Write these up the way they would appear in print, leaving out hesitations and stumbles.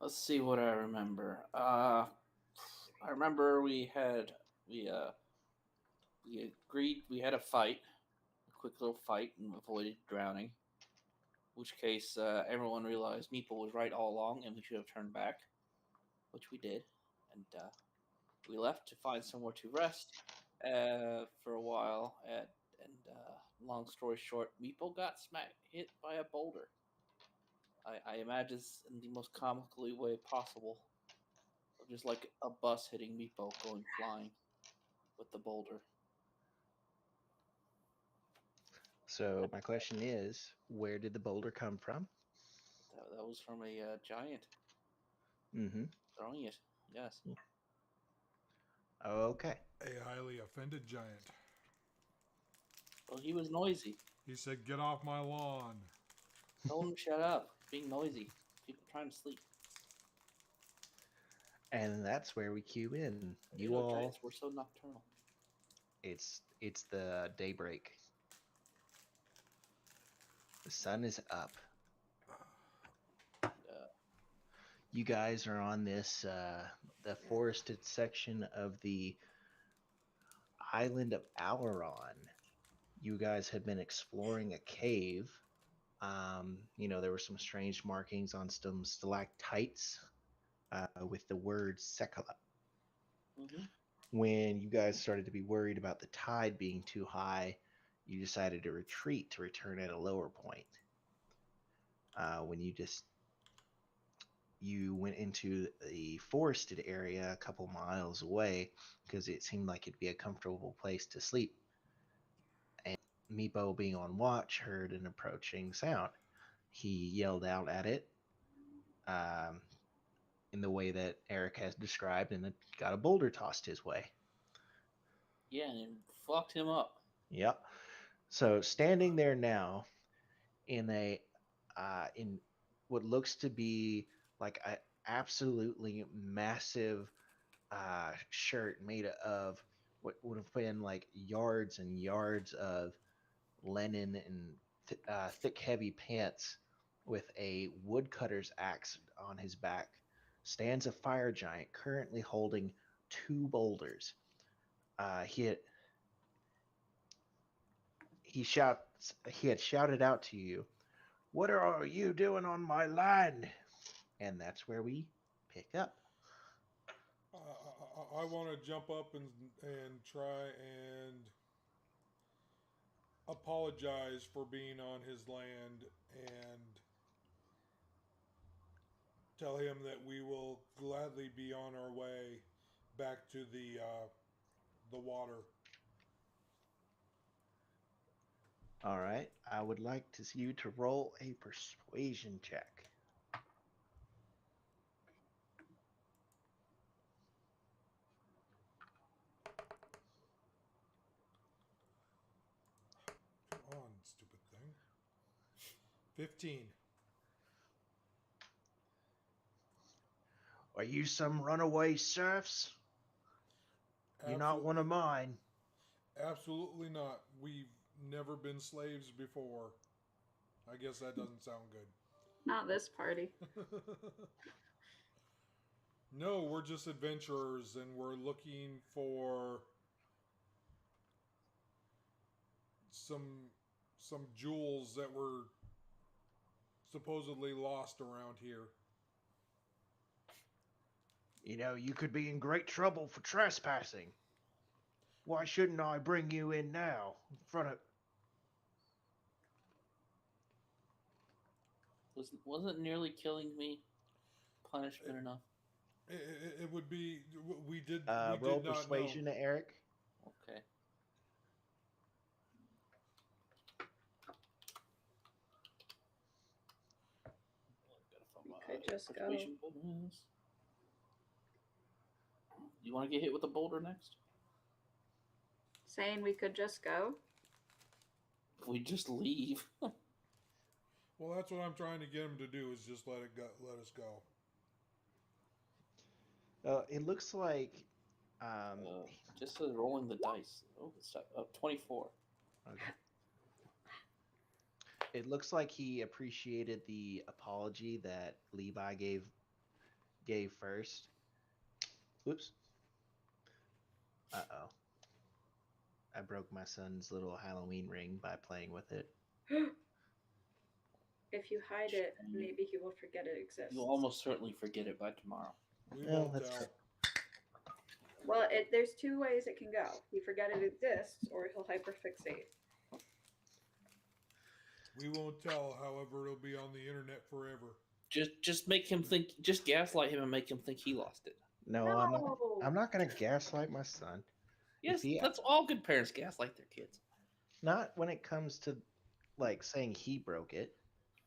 Let's see what I remember. I remember we uh we agreed we had a fight, a quick little fight, and avoided drowning. In which case, everyone realized Meeple was right all along, and we should have turned back, which we did, and we left to find somewhere to rest for a while. And long story short, Meeple got hit by a boulder. I imagine in the most comically way possible, of just like a bus hitting Meepo going flying with the boulder. So my question is, where did the boulder come from? That was from a giant Mm-hmm. throwing it. Yes. Okay. A highly offended giant. Well, he was noisy. He said, "Get off my lawn." Tell him to shut up. Being noisy. People trying to sleep. And that's where we cue in. You You know, all, giants were so nocturnal. it's the daybreak. The sun is up. Uh, You guys are on this the forested section of the island of Auron. You guys have been exploring a cave. There were some strange markings on some stalactites with the word Sekala. mm-hmm. When you guys started to be worried about the tide being too high, you decided to retreat to return at a lower point. When you went into the forested area a couple miles away because it seemed like it'd be a comfortable place to sleep. And Meepo, being on watch, heard an approaching sound. He yelled out at it um, in the way that Eric has described, and it got a boulder tossed his way. Yeah, and it fucked him up. Yep. So standing there now in what looks to be like a absolutely massive shirt made of what would have been like yards and yards of linen and thick, heavy pants with a woodcutter's axe on his back, stands a fire giant currently holding two boulders. He he had shouted out to you, "What are you doing on my land?" And that's where we pick up. I want to jump up and try and apologize for being on his land and tell him that we will gladly be on our way back to the water. All right, I would like to see you to roll a persuasion check. Come on, stupid thing. 15. Are you some runaway serfs? You're not one of Absolutely, mine. absolutely not. We've never been slaves before. I guess that doesn't sound Not this party. good. No, we're just adventurers and we're looking for some some jewels that were supposedly lost around here. You could be in great trouble for trespassing. Why shouldn't I bring you in now? In front of. Wasn't nearly killing me punishment It, enough? it would be we Roll did not know. persuasion, Eric. Okay. Gotta find We my could just go. persuasion bonus. You want to get hit with a boulder next? Saying we could just go? We just leave. Well, that's what I'm trying to get him to do is just let us go. It looks like. Um, Just rolling the dice. Oh, 24. okay. It looks like he appreciated the apology that Levi gave gave first. Whoops. Uh-oh. I broke my son's little Halloween ring by playing with it. If you hide it, maybe he will forget it exists. You'll almost certainly forget it by tomorrow. We Well, won't that's tell. true. Well, there's two ways it can go. He forget it exists, or he'll hyperfixate. We won't tell. However, it'll be on the internet forever. Just make him think. Just gaslight him and make him think he lost it. No, No. I'm not gonna gaslight my son. Yes, he- that's all good parents gaslight their kids. Not when it comes to like saying he broke it.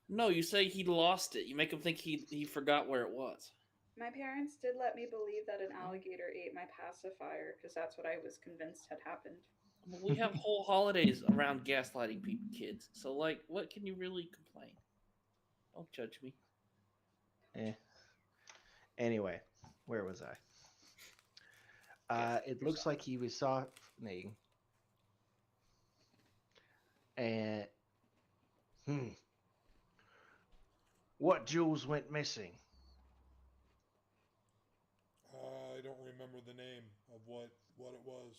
No, you say he lost it. You make him think he forgot where it was. My parents did let me believe that an alligator ate my pacifier because that's what I was convinced had happened. Well, we have whole holidays around gaslighting kids. So, like, what can you really complain? Don't judge me. Anyway, where was I? It looks like he was softening. And what jewels went missing? I don't remember the name of what it was.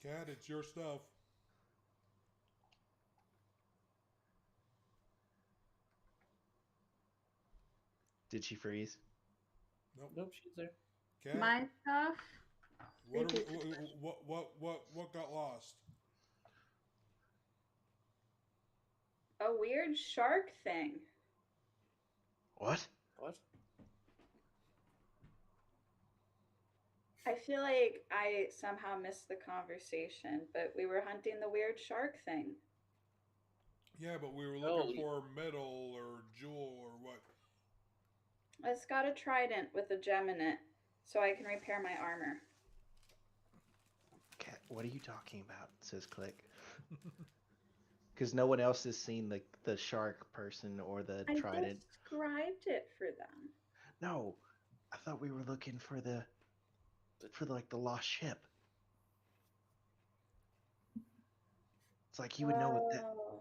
Cat, it's your stuff. Did she freeze? Nope, she's there. Cat, My stuff. what got lost? A weird shark thing. What? What? I feel like I somehow missed the conversation, but we were hunting the weird shark thing. Yeah, but we were Oh, looking for metal or jewel or what? It's got a trident with a gem in it, so I can repair my armor. Cat, what are you talking about? Says Click. Because no one else has seen the shark person or the I trident. described it for them. No, I thought we were looking for the lost ship. It's like you would know what that. Oh.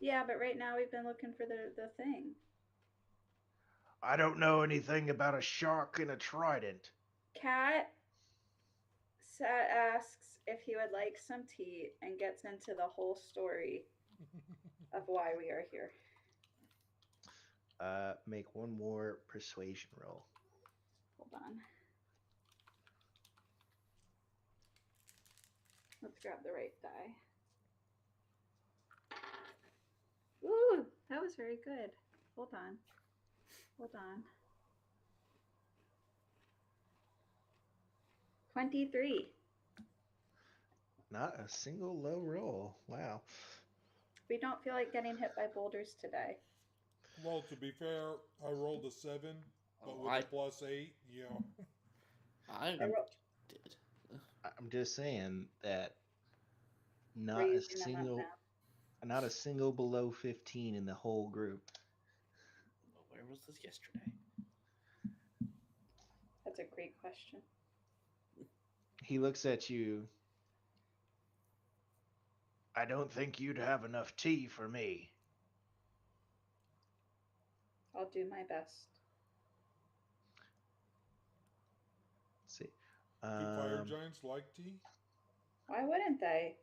Yeah, but right now we've been looking for the thing. I don't know anything about a shark and a trident. Cat asks if he would like some tea and gets into the whole story of why we are here. Make one more persuasion roll. Hold on. Let's grab the right die. Ooh, that was very good. Hold on. Hold on. 23. Not a single low roll. Wow. We don't feel like getting hit by boulders today. Well, to be fair, I rolled a 7, but Oh, with I- a +8, yeah. I I rolled. did. I'm just saying that not We're a using them up single, now. not a single below 15 in the whole group. Where was this yesterday? That's a great question. He looks at you. I don't think you'd have enough tea for me. I'll do my best. Let's see. Do fire Um, giants like tea? Why wouldn't they?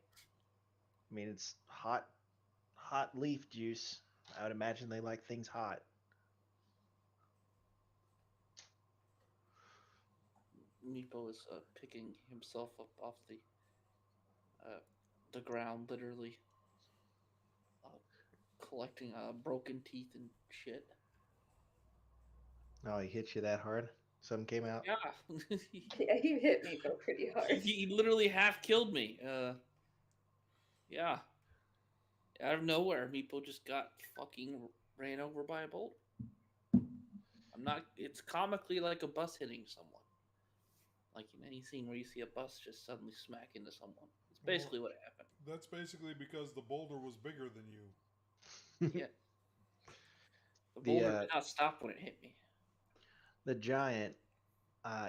I mean, it's hot leaf juice. I would imagine they like things hot. Meepo is picking himself up off the ground, literally, collecting broken teeth and shit. Oh, he hit you that hard? Something came out? Yeah, Yeah, you hit me though pretty hard. he literally half killed me. Yeah, out of nowhere, Meepo just got fucking ran over by a boulder. I'm not. It's comically like a bus hitting someone. Like in any scene where you see a bus just suddenly smack into someone. It's basically what happened. That's basically because the boulder was bigger than you. Yeah. The The, boulder did not stop when it hit me. The giant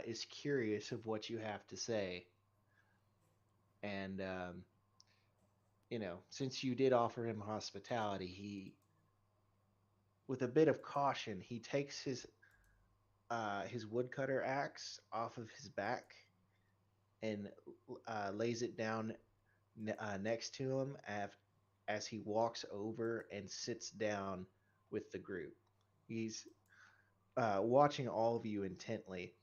is curious of what you have to say. And since you did offer him hospitality, with a bit of caution, he takes his woodcutter axe off of his back and lays it down next to him as he walks over and sits down with the group. He's watching all of you intently.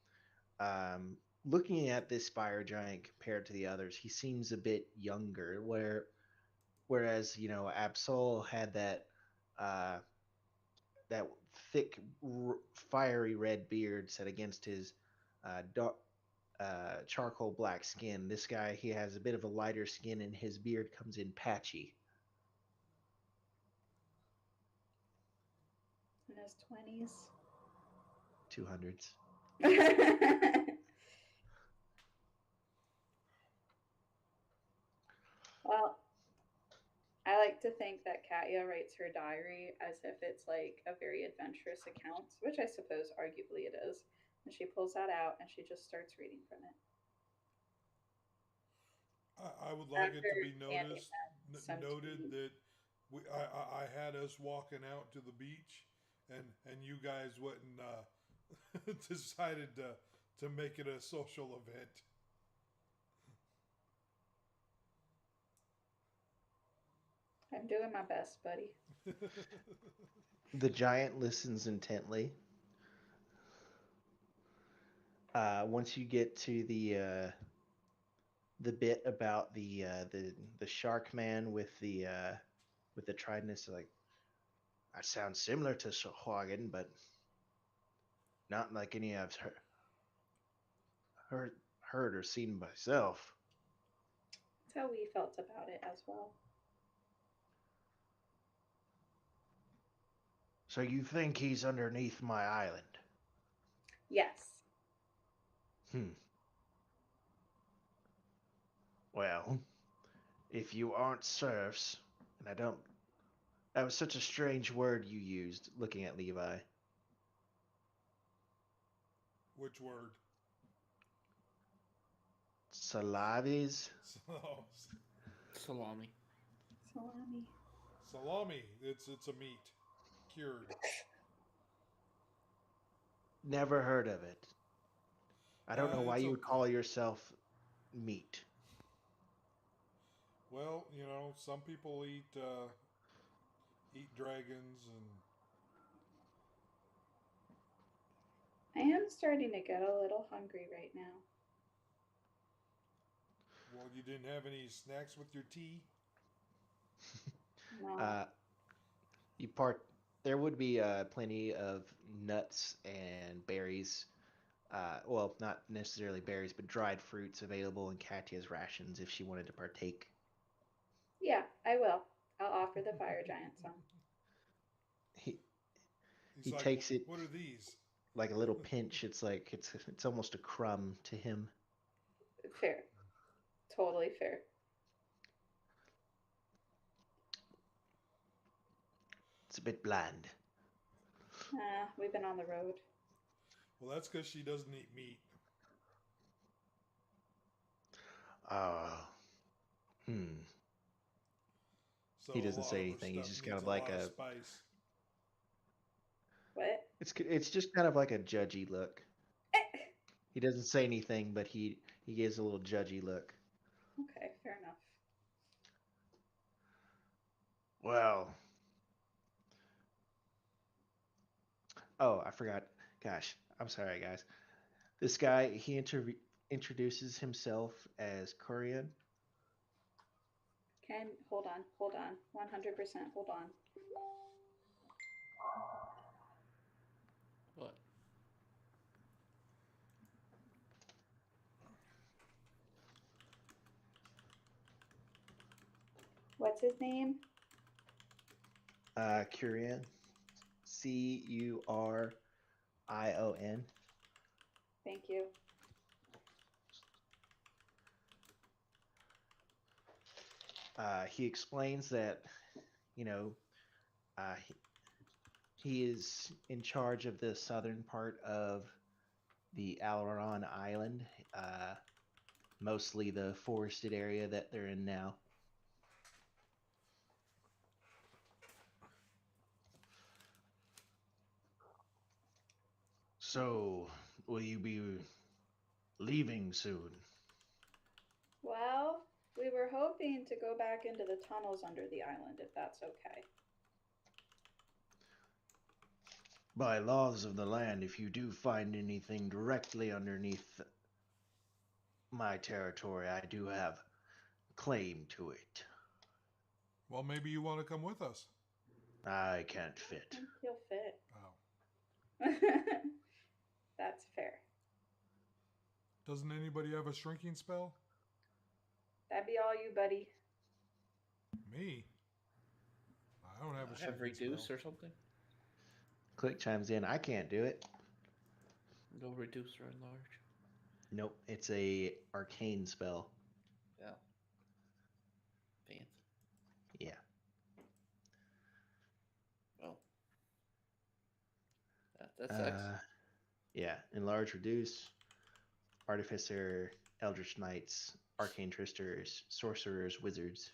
Looking at this fire giant compared to the others, he seems a bit younger. Whereas Absol had uh, that thick, fiery red beard set against his dark, charcoal black skin. This guy, he has a bit of a lighter skin, and his beard comes in patchy. In his 20s. 200s. Well, I like to think that Katya writes her diary as if it's like a very adventurous account, which I suppose arguably it is. And she pulls that out and she just starts reading from it. I would like it to After be handing some to noted me. that I had us walking out to the beach, and you guys went and decided to make it a social event. I'm doing my best, buddy. The giant listens intently. Once you get to the bit about the shark man with the trident, like, that sounds similar to Sahuagin, but not like any I've heard or seen myself. That's how we felt about it as well. So you think he's underneath my island? Yes. Well, if you aren't serfs, and I don't. That was such a strange word you used, looking at Levi. Which word? Salavis? Oh, Salami. Salami. salami. It's a meat, cured. Never heard of it. I don't know why It's you would okay. call yourself meat. Well, some people eat dragons, I am starting to get a little hungry right now. well, you didn't have any snacks with your tea. No. There would be plenty of nuts and berries. Well, not necessarily berries, but dried fruits available in Katya's rations if she wanted to partake. Yeah, I will. I'll offer the fire giant some. He He's he like, takes it "What are these?" like a little pinch. It's like it's almost a crumb to him. Fair. Totally fair. It's a bit bland. We've been on the road. Well, that's because she doesn't eat meat. Hmm. So He a doesn't lot say of her anything. He's stuff just kind needs of a like lot of a. spice. What? It's just kind of like a judgy look. He doesn't say anything, but he gives a little judgy look. Okay, fair enough. Well. Oh, I forgot. Gosh, I'm sorry, guys. This guy, he introduces himself as Korean. Hold on, 100% hold on. What? What's his name? Kurion. Curion. Thank you. He explains that, you know, he is in charge of the southern part of the Alaron Island, mostly the forested area that they're in now. So, will you be leaving soon? Well, we were hoping to go back into the tunnels under the island, if that's okay. By laws of the land, if you do find anything directly underneath my territory, I do have claim to it. Well, maybe you want to come with us. I can't I fit. think he'll fit. Oh. That's fair. Doesn't anybody have a shrinking spell? That'd be all you, buddy. Me? I don't have a Have shrinking reduce spell. or something? Click chimes in. I can't do it. No reduce or enlarge. Nope, it's a arcane spell. Yeah. Fancy. Yeah. Well. That sucks. Yeah, enlarge, reduce, artificer, eldritch knights, arcane tristers, sorcerers, wizards.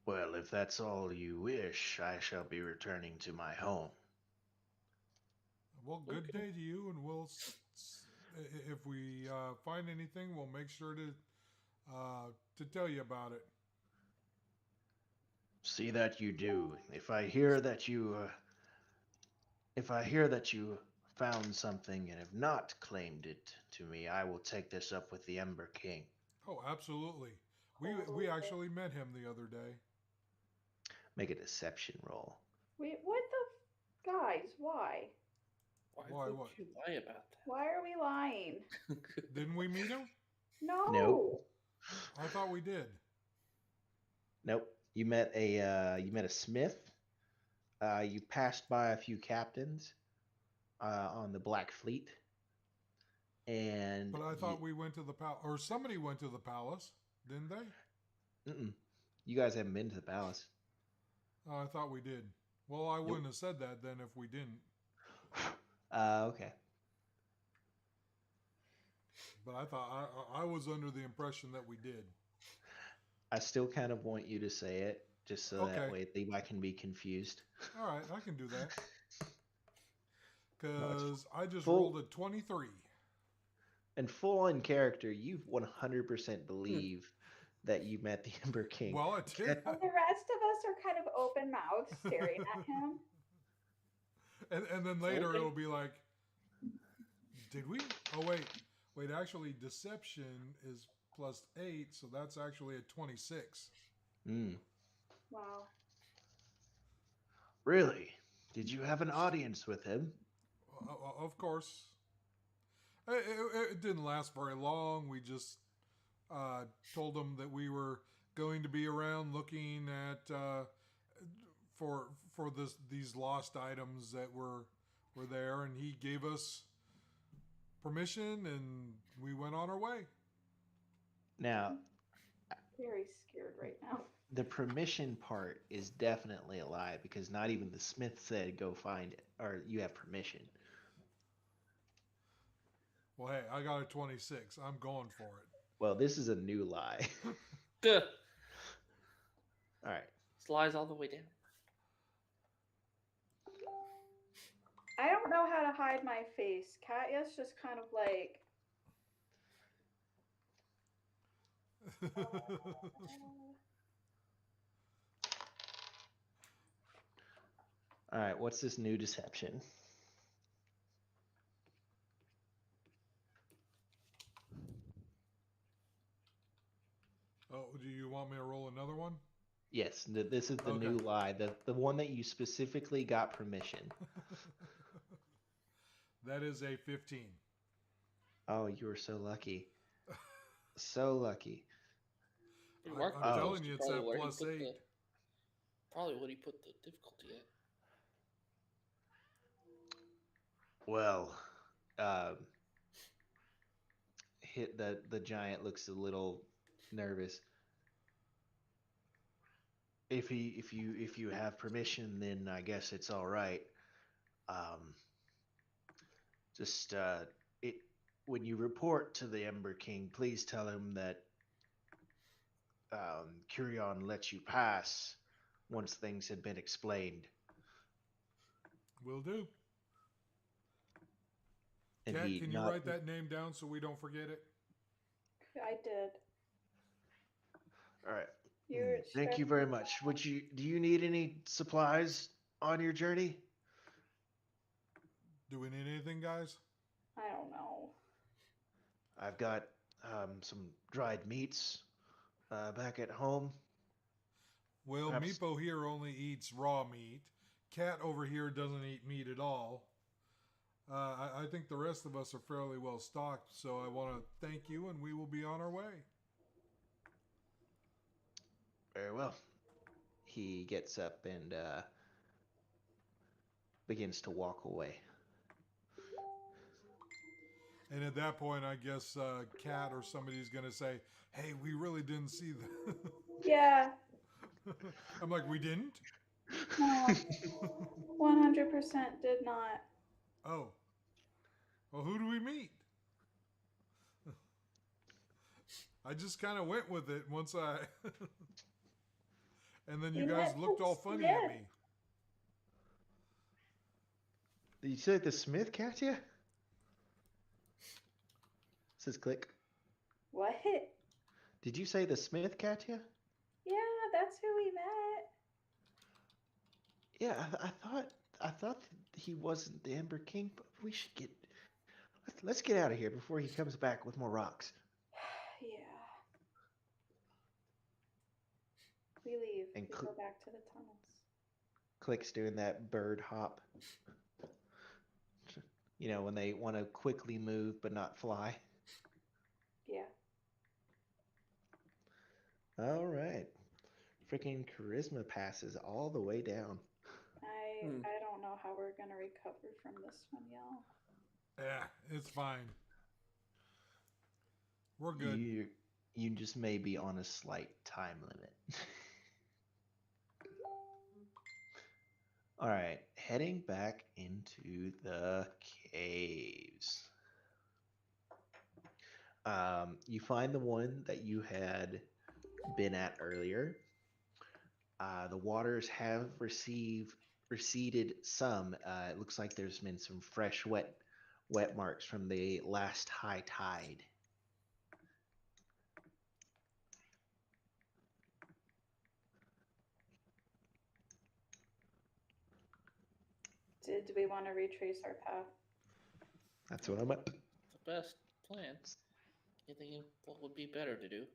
Well, if that's all you wish, I shall be returning to my home. Well, good Okay. day to you, and if we find anything, we'll make sure to tell you about it. See that you do. If I hear that you found something and have not claimed it to me, I will take this up with the Ember King. Oh, absolutely. We Totally. actually met him the other day. Make a deception roll. Wait, what the guys? Why? Why, would what? you lie about Why are we lying? that? Didn't we meet him? No. Nope. I thought we did. Nope. You met a smith. You passed by a few captains on the Black Fleet, and But I thought we went to the palace, or somebody went to the palace, didn't they? you guys haven't been to the palace. Oh, I thought we did. Well, I wouldn't have said that then if we didn't. Okay. But I thought I was under the impression that we did. I still kind of want you to say it, just so that Okay. way Levi can be confused. All right, I can do that. No, it's Because I just full- rolled a 23. And full on character, you 100% believe that you met the Ember King. Well, it did. Well, the rest of us are kind of open mouthed staring at him. And then later Okay. it'll be like, did we? Oh, wait, actually, deception is +8, so that's actually a 26. Wow. Really? Did you have an audience with him? Of course. It didn't last very long. We just told him that we were going to be around looking at for these lost items that were there, and he gave us permission, and we went on our way. Now, Very scared right now. the permission part is definitely a lie because not even the smith said go find it or you have permission. Well, hey, I got a 26. I'm going for it. Well, this is a new lie. Duh. All right. Slides all the way down. I don't know how to hide my face. Katya's just kind of like, All right. What's this new deception? Oh, do you want me to roll another one? Yes, this is the Okay. new lie. The one that you specifically got permission. That is a 15. Oh, you were so lucky. So lucky. Dude, I'm Mark Oh. telling you, it's probably at where he +8. put the- Probably what he put the difficulty at. Well, hit the giant looks a little nervous. If you have permission, then I guess it's all right. Just it when you report to the Ember King, please tell him that Curion let you pass once things had been explained. Will do. And Kat, he can you not write that name down so we don't forget it? I did. all right. You're Thank you very much. Do you need any supplies on your journey? Do we need anything, guys? I don't know. I've got some dried meats back at home. Well, Perhaps- Meepo here only eats raw meat. Cat over here doesn't eat meat at all. I think the rest of us are fairly well stocked, so I want to thank you, and we will be on our way. Very well. He gets up and begins to walk away. And at that point, I guess Cat or somebody's going to say, hey, we really didn't see that. Yeah. I'm like, we didn't? No. 100% did not. Oh. Well, who do we meet? I just kind of went with it once I... and then you We guys met looked the all funny at Smith. me. Did you say the Smith, Katya? Says click. What? Did you say the Smith, Katya? Yeah, that's who we met. Yeah, I thought he wasn't the Ember King, but we should get. Let's get out of here before he comes back with more rocks. Yeah. We leave. And We go back to the tunnels. Click's doing that bird hop. You know, when they want to quickly move but not fly. Yeah. All right. Freaking charisma passes all the way down. I don't know how we're gonna recover from this one, y'all. Yeah, it's fine. We're good. You just may be on a slight time limit. All right, heading back into the caves. You find the one that you had been at earlier. The waters have receded some. It looks like there's been some fresh wet marks from the last high tide. Did we want to retrace our path? That's what I'm at. The best plan. You thinking what would be better to do?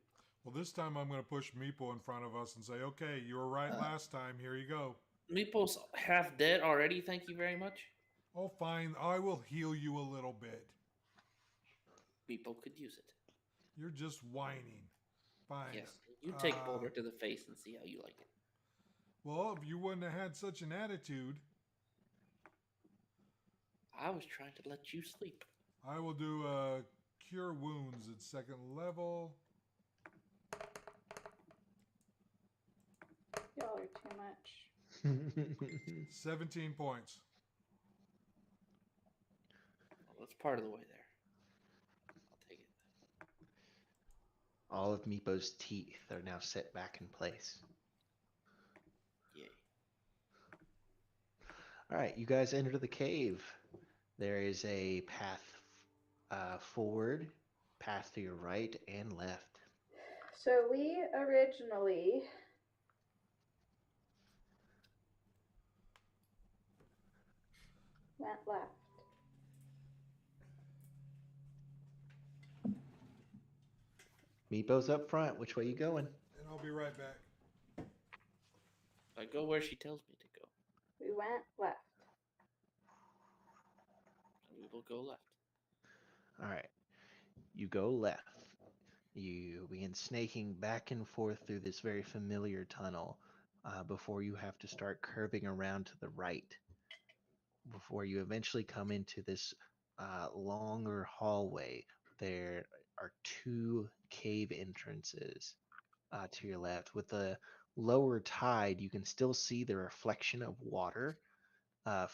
Well, this time I'm going to push Meepo in front of us and say, okay, you were right last time. Here you go. Meeple's half dead already. Thank you very much. Oh, fine. I will heal you a little bit. Meeple could use it. You're just whining. Fine. Yes, you take Boulder to the face and see how you like it. Well, if you wouldn't have had such an attitude, I was trying to let you sleep. I will do Cure Wounds at 2nd level. Y'all are too much. 17 points. Well, that's part of the way there. I'll take it. All of Meepo's teeth are now set back in place. Yay. All right, you guys enter the cave. There is a path forward, path to your right and left. So we originally went left. Meepo's up front. Which way you going? And I'll be right back. I go where she tells me to go. We went left. And we will go left. All right. You go left. You begin snaking back and forth through this very familiar tunnel before you have to start curving around to the right. Before you eventually come into this longer hallway, there are two cave entrances to your left. With the lower tide, you can still see the reflection of water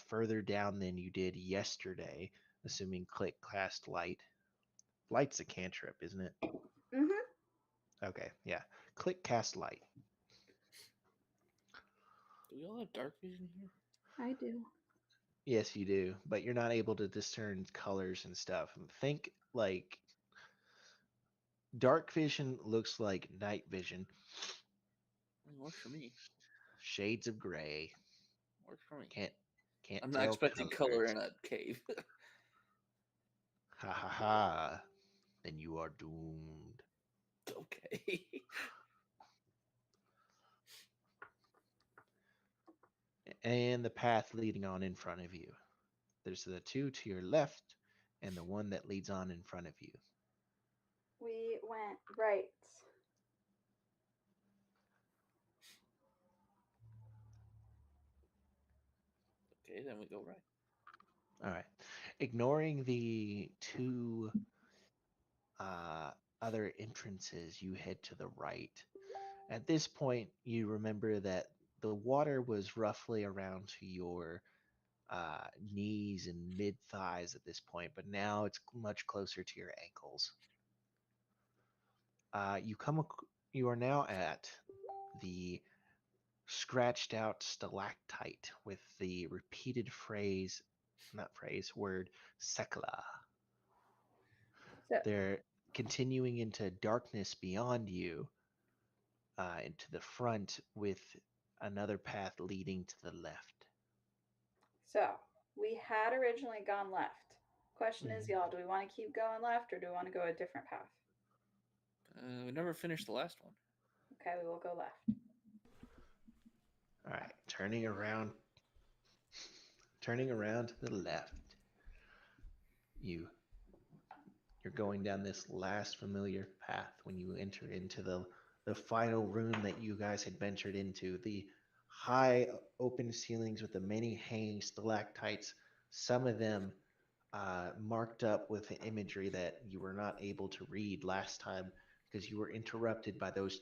further down than you did yesterday, assuming Click cast light. Light's a cantrip, isn't it? Mm-hmm. Okay, yeah. Click cast light. Do we all have dark vision here? I do. Yes, you do, but you're not able to discern colors and stuff. Think like dark vision looks like night vision, Works for me. shades of gray. Works for me. Can't I'm not tell expecting color colors. in a cave. Ha ha ha! Then you are doomed. Okay. And the path leading on in front of you. There's the two to your left, and the one that leads on in front of you. We went right. Okay, then we go right. All right. Ignoring the two uh, other entrances, you head to the right. At this point, you remember that the water was roughly around to your knees and mid thighs at this point, but now it's much closer to your ankles. You are now at the scratched out stalactite with the repeated word, Sekla. So, They're continuing into darkness beyond you, into the front with another path leading to the left. so we had originally gone left. Question is, Mhm. y'all, do we want to keep going left or do we want to go a different path? We never finished the last one. Okay, we will go left. All right, turning around to the left. You're going down this last familiar path when you enter into the final room that you guys had ventured into. The high open ceilings with the many hanging stalactites, some of them marked up with imagery that you were not able to read last time because you were interrupted by those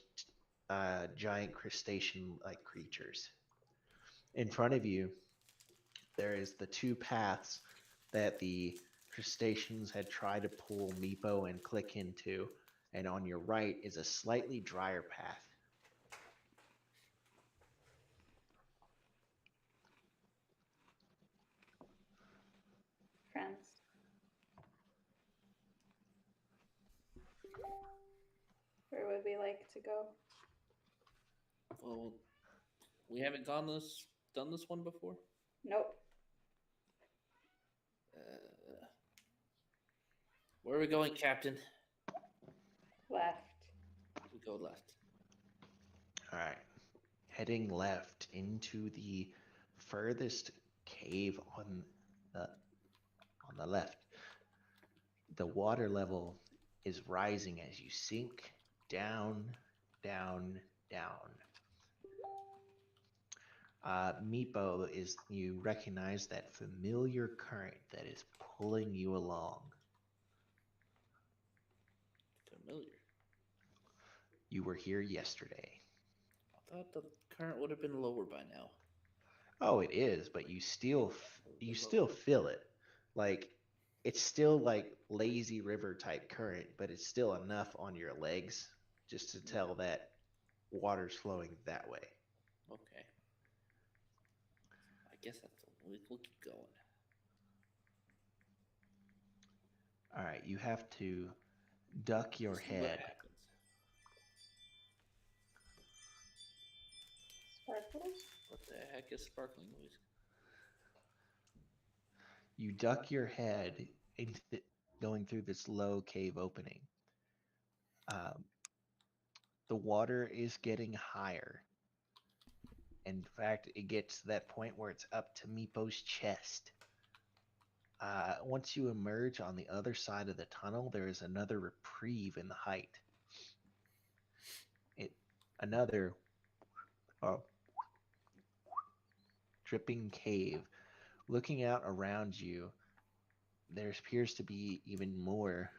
giant crustacean-like creatures. In front of you, there is the two paths that the crustaceans had tried to pull Meepo and Click into, and on your right is a slightly drier path. Friends. Where would we like to go? Well, we haven't done this one before. Nope. Where are we going, Captain? Left. We go left. All right. Heading left into the furthest cave on the left. The water level is rising as you sink down, down, down. Meepo, you recognize that familiar current that is pulling you along. Familiar. You were here yesterday. I thought the current would have been lower by now. Oh, it is, but you still feel it. Like it's still like lazy river type current, but it's still enough on your legs just to tell that water's flowing that way. Okay. I guess we'll keep going. All right, you have to duck your See what head. happens. Sparkles? What the heck is sparkling noise? You duck your head into going through this low cave opening. The water is getting higher. In fact, it gets to that point where it's up to Meepo's chest. Once you emerge on the other side of the tunnel, there is another reprieve in the height. Another dripping cave. Looking out around you, there appears to be even more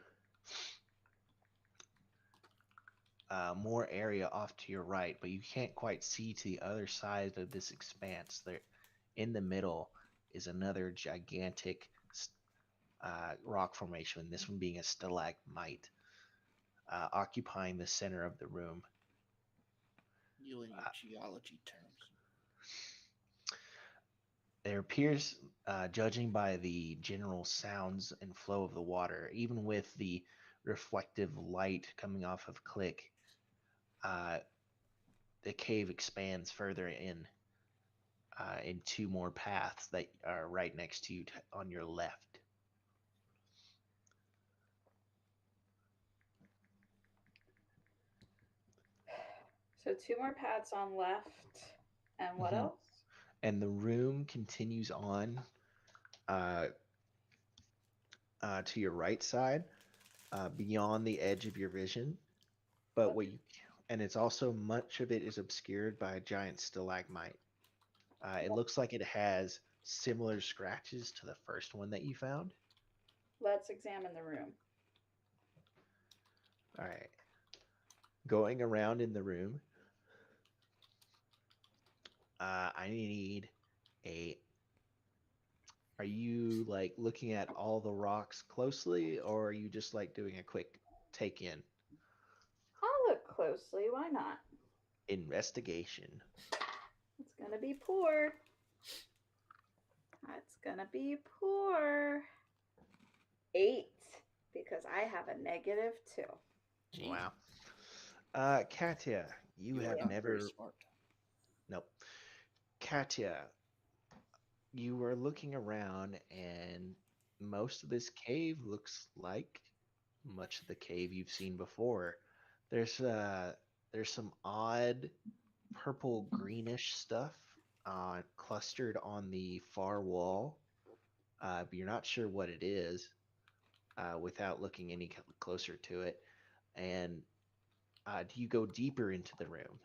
area off to your right, but you can't quite see to the other side of this expanse. There, in the middle, is another gigantic rock formation. This one being a stalagmite, occupying the center of the room. You and your geology terms. There appears, judging by the general sounds and flow of the water, even with the reflective light coming off of Click, uh, the cave expands further in two more paths that are right next to you on your left. So 2 more pads on left. And what Mhm. else? And the room continues on uh, to your right side, beyond the edge of your vision. But what Okay. you and it's also much of it is obscured by a giant stalagmite. It looks like it has similar scratches to the first one that you found. Let's examine the room. All right, going around in the room, I need a. Are you like looking at all the rocks closely, or are you just like doing a quick take in? I'll look closely. Why not? Investigation. It's gonna be poor. It's gonna be poor. 8. Because I have a -2. Gee, Wow. Katya, you you are have not very never. smart. Nope. Katya, you were looking around, and most of this cave looks like much of the cave you've seen before. There's some odd purple greenish stuff clustered on the far wall, but you're not sure what it is without looking any closer to it. And do you go deeper into the room?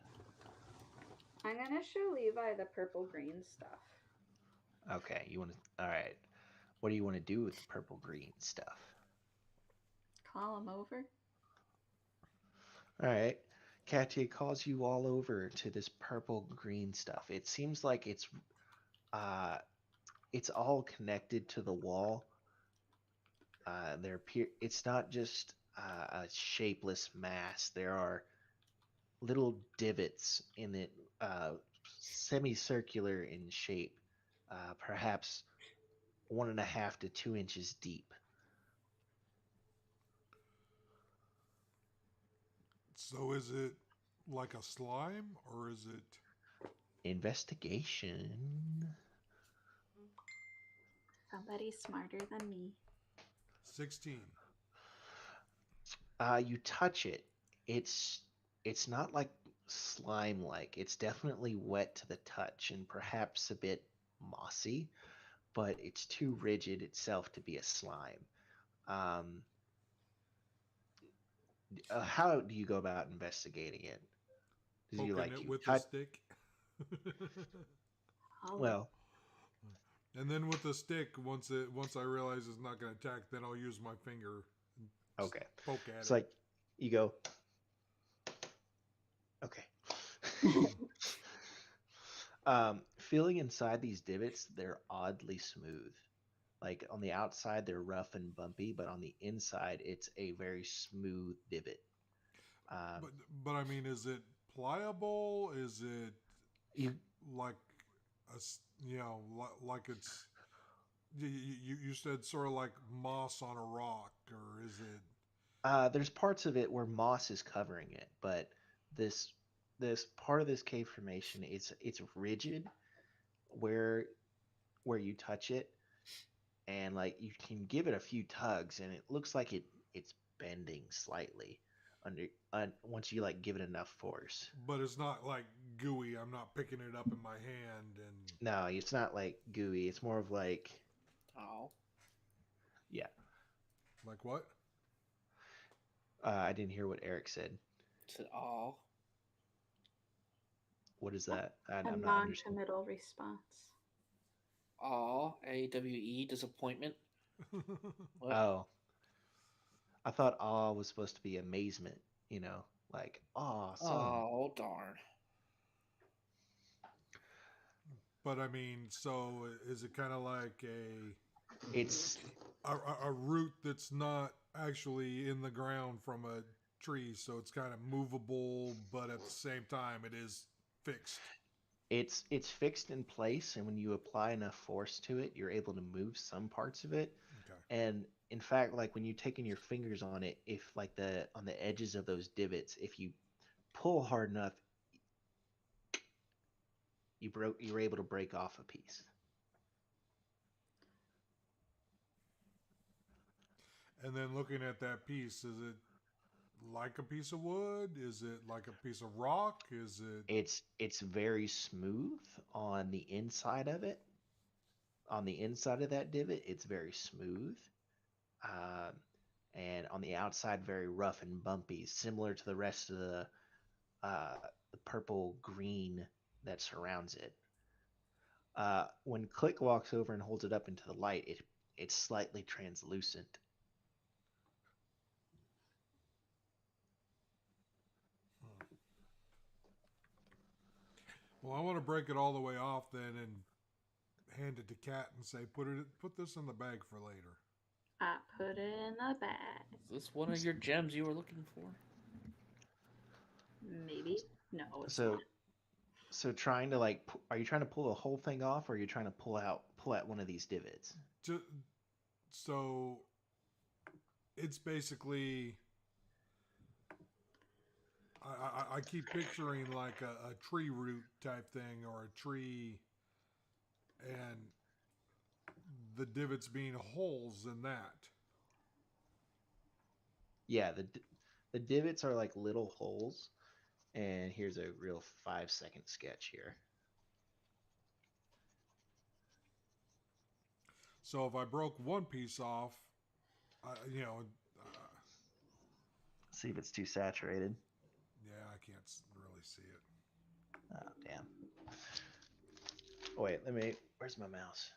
I'm gonna show Levi the purple green stuff. Okay, you want to. All right. What do you want to do with the purple green stuff? Call him over. All right. Katya calls you all over to this purple green stuff. It seems like uh it's all connected to the wall. It's not just a shapeless mass. There are little divots in it, semicircular in shape, perhaps 1.5 to 2 inches deep. So is it like a slime or is it? Investigation. Somebody smarter than me. 16. You touch it. It's it's not like slime like. It's definitely wet to the touch and perhaps a bit mossy, but it's too rigid itself to be a slime. Um, how do you go about investigating it? Do you Poking like it you with a touch? stick. Well, And then with the stick, once I realize it's not going to attack, then I'll use my finger and okay. poke at It's it. like you go. Okay. Feeling inside these divots, they're oddly smooth. Like on the outside, they're rough and bumpy, but on the inside, it's a very smooth divot. Um, But I mean, is it pliable? Is it you like like it's you said sort of like moss on a rock, or is it? there's parts of it where moss is covering it, but this this part of this cave formation, it's rigid where you touch it, and like you can give it a few tugs, and it looks like it's bending slightly under once you like give it enough force. But it's not like gooey. I'm not picking it up in my hand and No, it's not like gooey. It's more of like Oh, yeah. like what? I didn't hear what Eric said. to all. What is that? A I'm not understanding. non-committal response. All AWE disappointment. What? Oh, I thought awe was supposed to be amazement. You know, like awesome. Oh darn. But I mean, so is it kind of like It's a root that's not actually in the ground from a tree, so it's kind of movable, but at the same time, it is fixed. It's fixed in place, and when you apply enough force to it, you're able to move some parts of it. Okay. And in fact, like when you taking your fingers on it, if like the on the edges of those divots, if you pull hard enough, you're able to break off a piece. And then looking at that piece, is it like a piece of wood? Is it like a piece of rock? Is it? It's very smooth on the inside of it. On the inside of that divot, it's very smooth. Um, and on the outside, very rough and bumpy, similar to the rest of the purple green that surrounds it. When Click walks over and holds it up into the light, it's slightly translucent. Well, I want to break it all the way off then and hand it to Kat and say, put this in the bag for later. I put it in the bag. Is this one of your gems you were looking for? Maybe. No, it's So, not. so trying to like, are you trying to pull the whole thing off, or are you trying to pull out one of these divots? So it's basically. I keep picturing like a tree root type thing or a tree, and the divots being holes in that. Yeah, the divots are like little holes, and here's a real 5-second sketch here. So if I broke one piece off, you know, See if it's too saturated. yeah, I can't really see it. Oh, damn. Oh, wait, where's my mouse?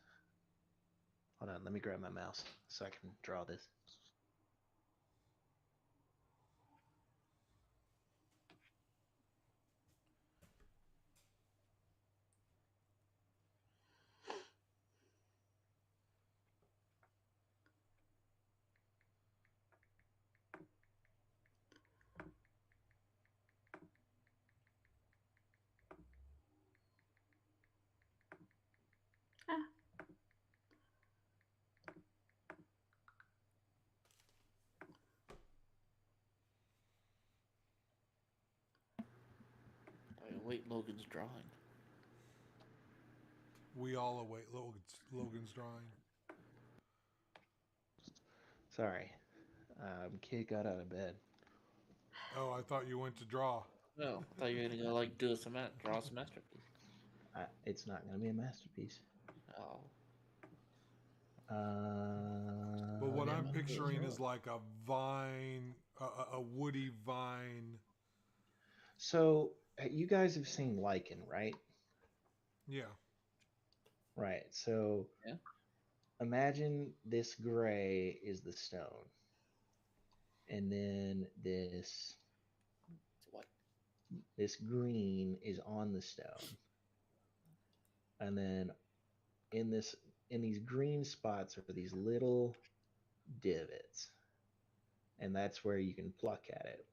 Hold on, let me grab my mouse so I can draw this. Ah, I await Logan's drawing. We all await Logan's drawing. Sorry. Kid got out of bed. Oh, I thought you went to draw. No, I thought you were gonna go like draw some masterpiece. It's not going to be a masterpiece. Oh, But what Yeah, I'm no, picturing those is are- like a vine, a woody vine. So, you guys have seen lichen, right? Yeah. Right. So, yeah. imagine this gray is the stone. And then It's what? this green is on the stone. And then in these green spots are these little divots. And that's where you can pluck at it.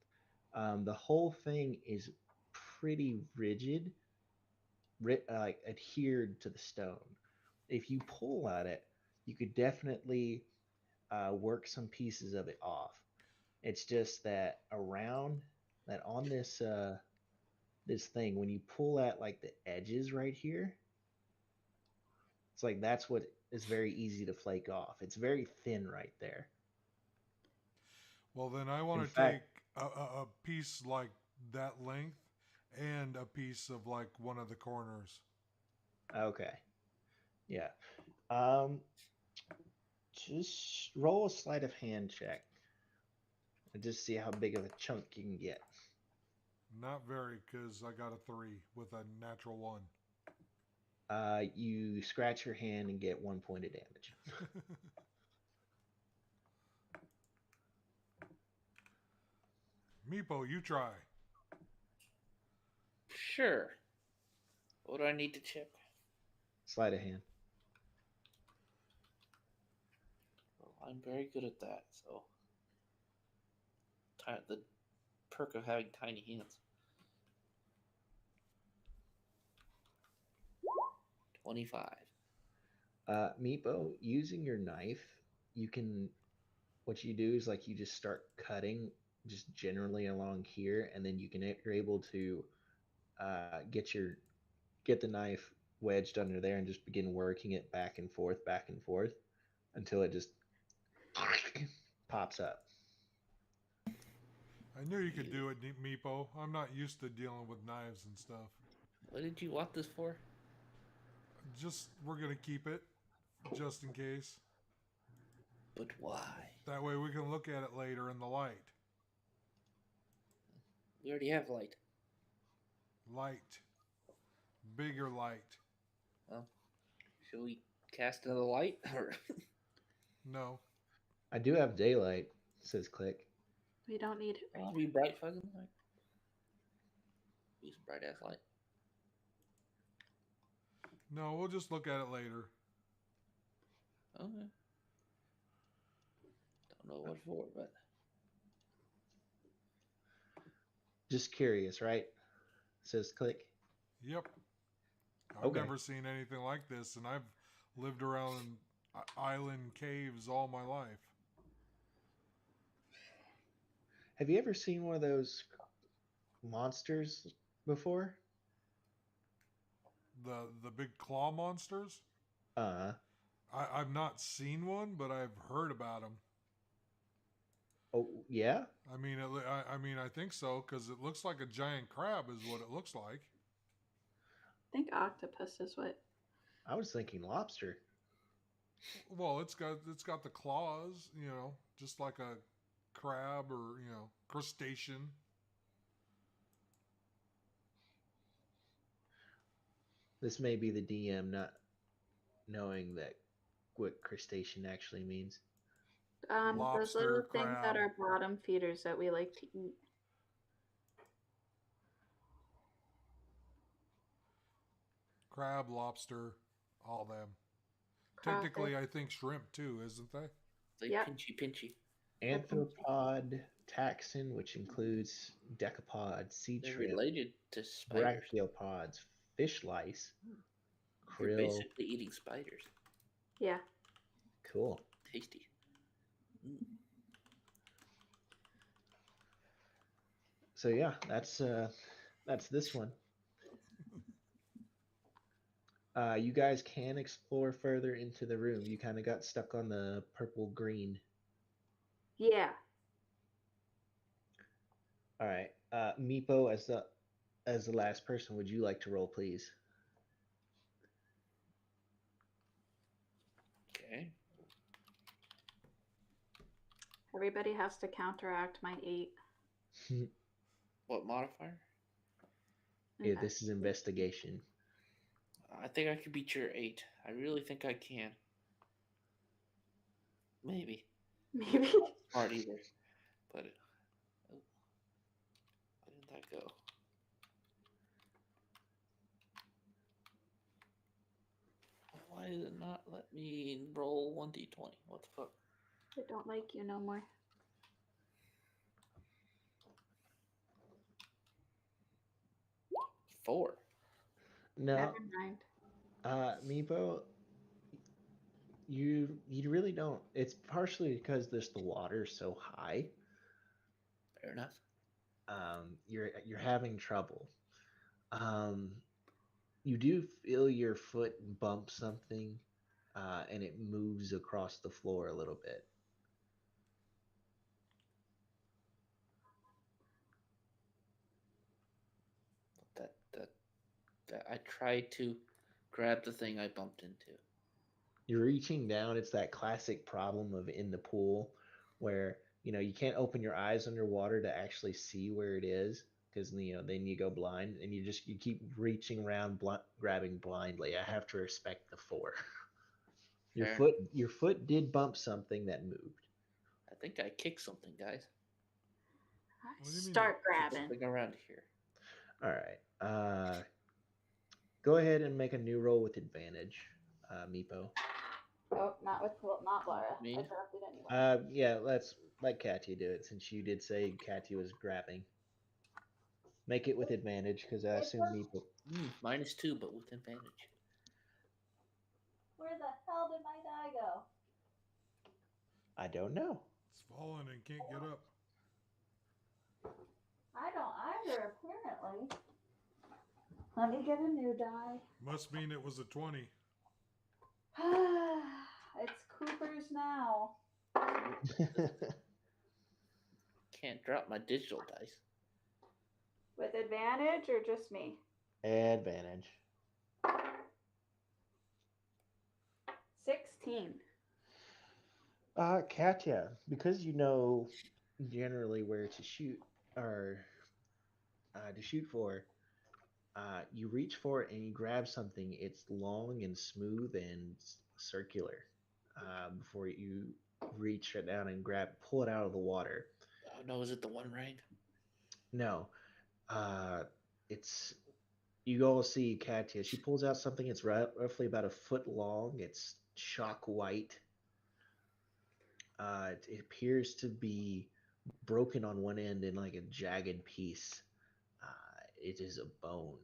The whole thing is pretty rigid, like adhered to the stone. If you pull at it, you could definitely work some pieces of it off. It's just that around that on this thing, when you pull at like the edges right here, it's like that's what is very easy to flake off. It's very thin right there. Well, then I In want to take fact, a piece like that length and a piece of like one of the corners. okay, yeah. Um, just roll a sleight of hand check and just see how big of a chunk you can get. Not very, because I got a 3 with a natural 1. You scratch your hand and get 1 point of damage. Meepo, you try. Sure. What do I need to check? Sleight of hand. Well, I'm very good at that, so the perk of having tiny hands. 25. Meepo, using your knife, you can. What you do is like you just start cutting just generally along here, and then you're able to get the knife wedged under there and just begin working it back and forth until it just pops up. I knew you could do it, Meepo. I'm not used to dealing with knives and stuff. What did you want this for? Just, we're going to keep it just in case. But why? That way we can look at it later in the light. We already have light. Light. Bigger light. Well, should we cast another light? Or No. I do have daylight, says Click. We don't need it right I'll now. be bright fucking light. Use bright ass light. No, we'll just look at it later. Okay. Don't know what for, but Just curious, right? Says Click. Yep. I've Okay. never seen anything like this, and I've lived around island caves all my life. Have you ever seen one of those monsters before? The big claw monsters? Uh, I've not seen one, but I've heard about them. oh yeah. I mean, I think so because it looks like a giant crab is what it looks like. I think octopus is what. I was thinking lobster. Well, it's got the claws, just like a crab or crustacean. This may be the DM not knowing that what crustacean actually means. Those Lobster, little things that crab. are bottom feeders that we like to eat. Crab, lobster, all them. Crawfish. Technically, I think shrimp too, isn't they? like Yep. pinchy. Anthropod taxon, which includes decapod, sea They're shrimp, related to spiders. brachiopods, fish lice, You're krill. basically eating spiders. Yeah. Cool. Tasty. So yeah, that's this one. You guys can explore further into the room. You kind of got stuck on the purple green. Yeah. All right. Meepo, as the last person, would you like to roll, please? Okay. Everybody has to counteract my 8. What modifier? Yeah, this is investigation. I think I could beat your 8. I really think I can. Maybe. Maybe. Hard either. But oh, how did that go? Why did it not let me roll 1d20? What the fuck? I don't like you no more. Four. No, Never mind. Meepo, you really don't. It's partially because the water's so high. Fair enough. You're having trouble. You do feel your foot bump something, and it moves across the floor a little bit. That I tried to grab the thing I bumped into. You're reaching down. It's that classic problem of in the pool where you can't open your eyes underwater to actually see where it is because then you go blind and you keep reaching around grabbing blindly. I have to respect the 4. Fair. Your foot did bump something that moved. I think I kicked something, guys. What do you mean Start you- grabbing. Something around here. All right. Go ahead and make a new roll with advantage, Meepo. Oh, not Laura. Me? I drafted anyway. Yeah, let's let Katya do it since you did say Katya was grabbing. Make it with advantage because I assume Meepo. -2, but with advantage. Where the hell did my die go? I don't know. It's fallen and can't get up. I don't either, apparently. Let me get a new die. Must mean it was a 20. It's Cooper's now. Can't drop my digital dice. With advantage or just me? Advantage. 16. Katya, because you know generally where to shoot or to shoot for, you reach for it and you grab something. It's long and smooth and circular. Before you reach it down and pull it out of the water. Oh no, is it the One Ring? No, it's you go see Katya. She pulls out something. It's roughly about a foot long. It's chalk white. It appears to be broken on one end in like a jagged piece. It is a bone.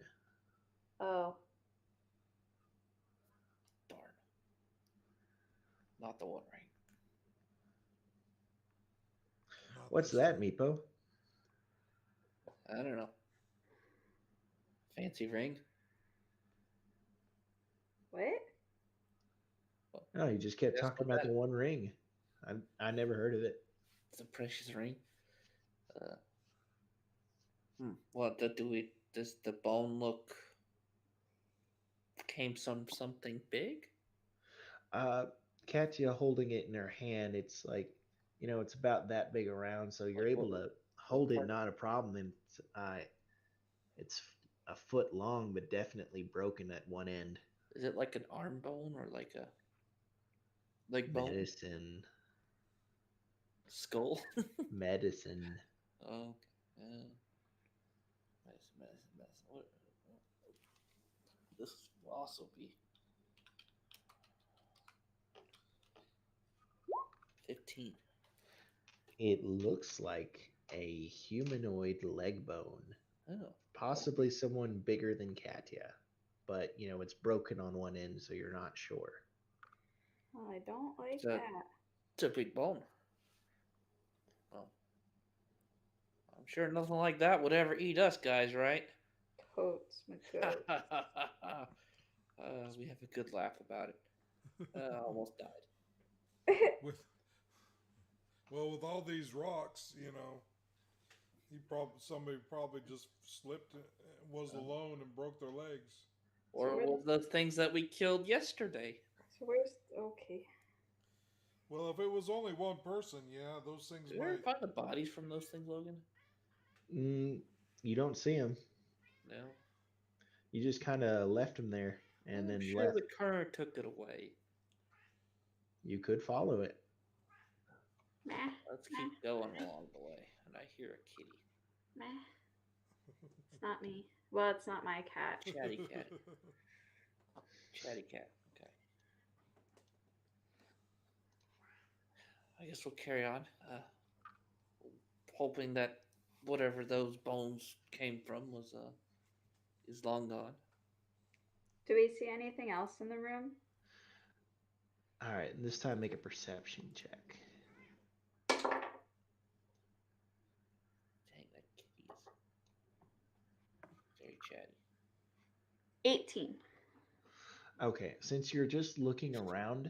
Oh. Darn. Not the One Ring. Not What's this that, time. Meepo? I don't know. Fancy ring? What? No, you just kept That's talking what about that- the One Ring. I never heard of it. It's a precious ring. What do we? Does the bone look? Came something big? Katya holding it in her hand, it's like, it's about that big around, so you're Like able what- to hold it, part? not a problem. And it's a foot long, but definitely broken at one end. Is it like an arm bone or like a leg bone? Medicine, Skull? medicine. Oh, medicine. What? This will also be 15. It looks like a humanoid leg bone, Oh, possibly someone bigger than Katya, but it's broken on one end, so you're not sure. Well, I don't like So- that. it's a big bone. Well, I'm sure nothing like that would ever eat us guys, right? Totes, my goat. We have a good laugh about it. I almost died. With with all these rocks, somebody probably just slipped, was alone, and broke their legs. Or where- was those things that we killed yesterday? So where's okay? Well, if it was only one person, yeah, those things Did we ever might. find the bodies from those things, Logan? You don't see them. No. You just kind of left them there and I'm then sure left. the current took it away. You could follow it. Meh, Let's keep going along the way. And I hear a kitty. meh. It's not me. Well, it's not my cat. Chatty cat. Chatty cat. Okay. I guess we'll carry on. Hoping that whatever those bones came from was is long gone. Do we see anything else in the room? All right, this time make a perception check. Dang, that kitty is very chatty. 18. Okay, since you're just looking around,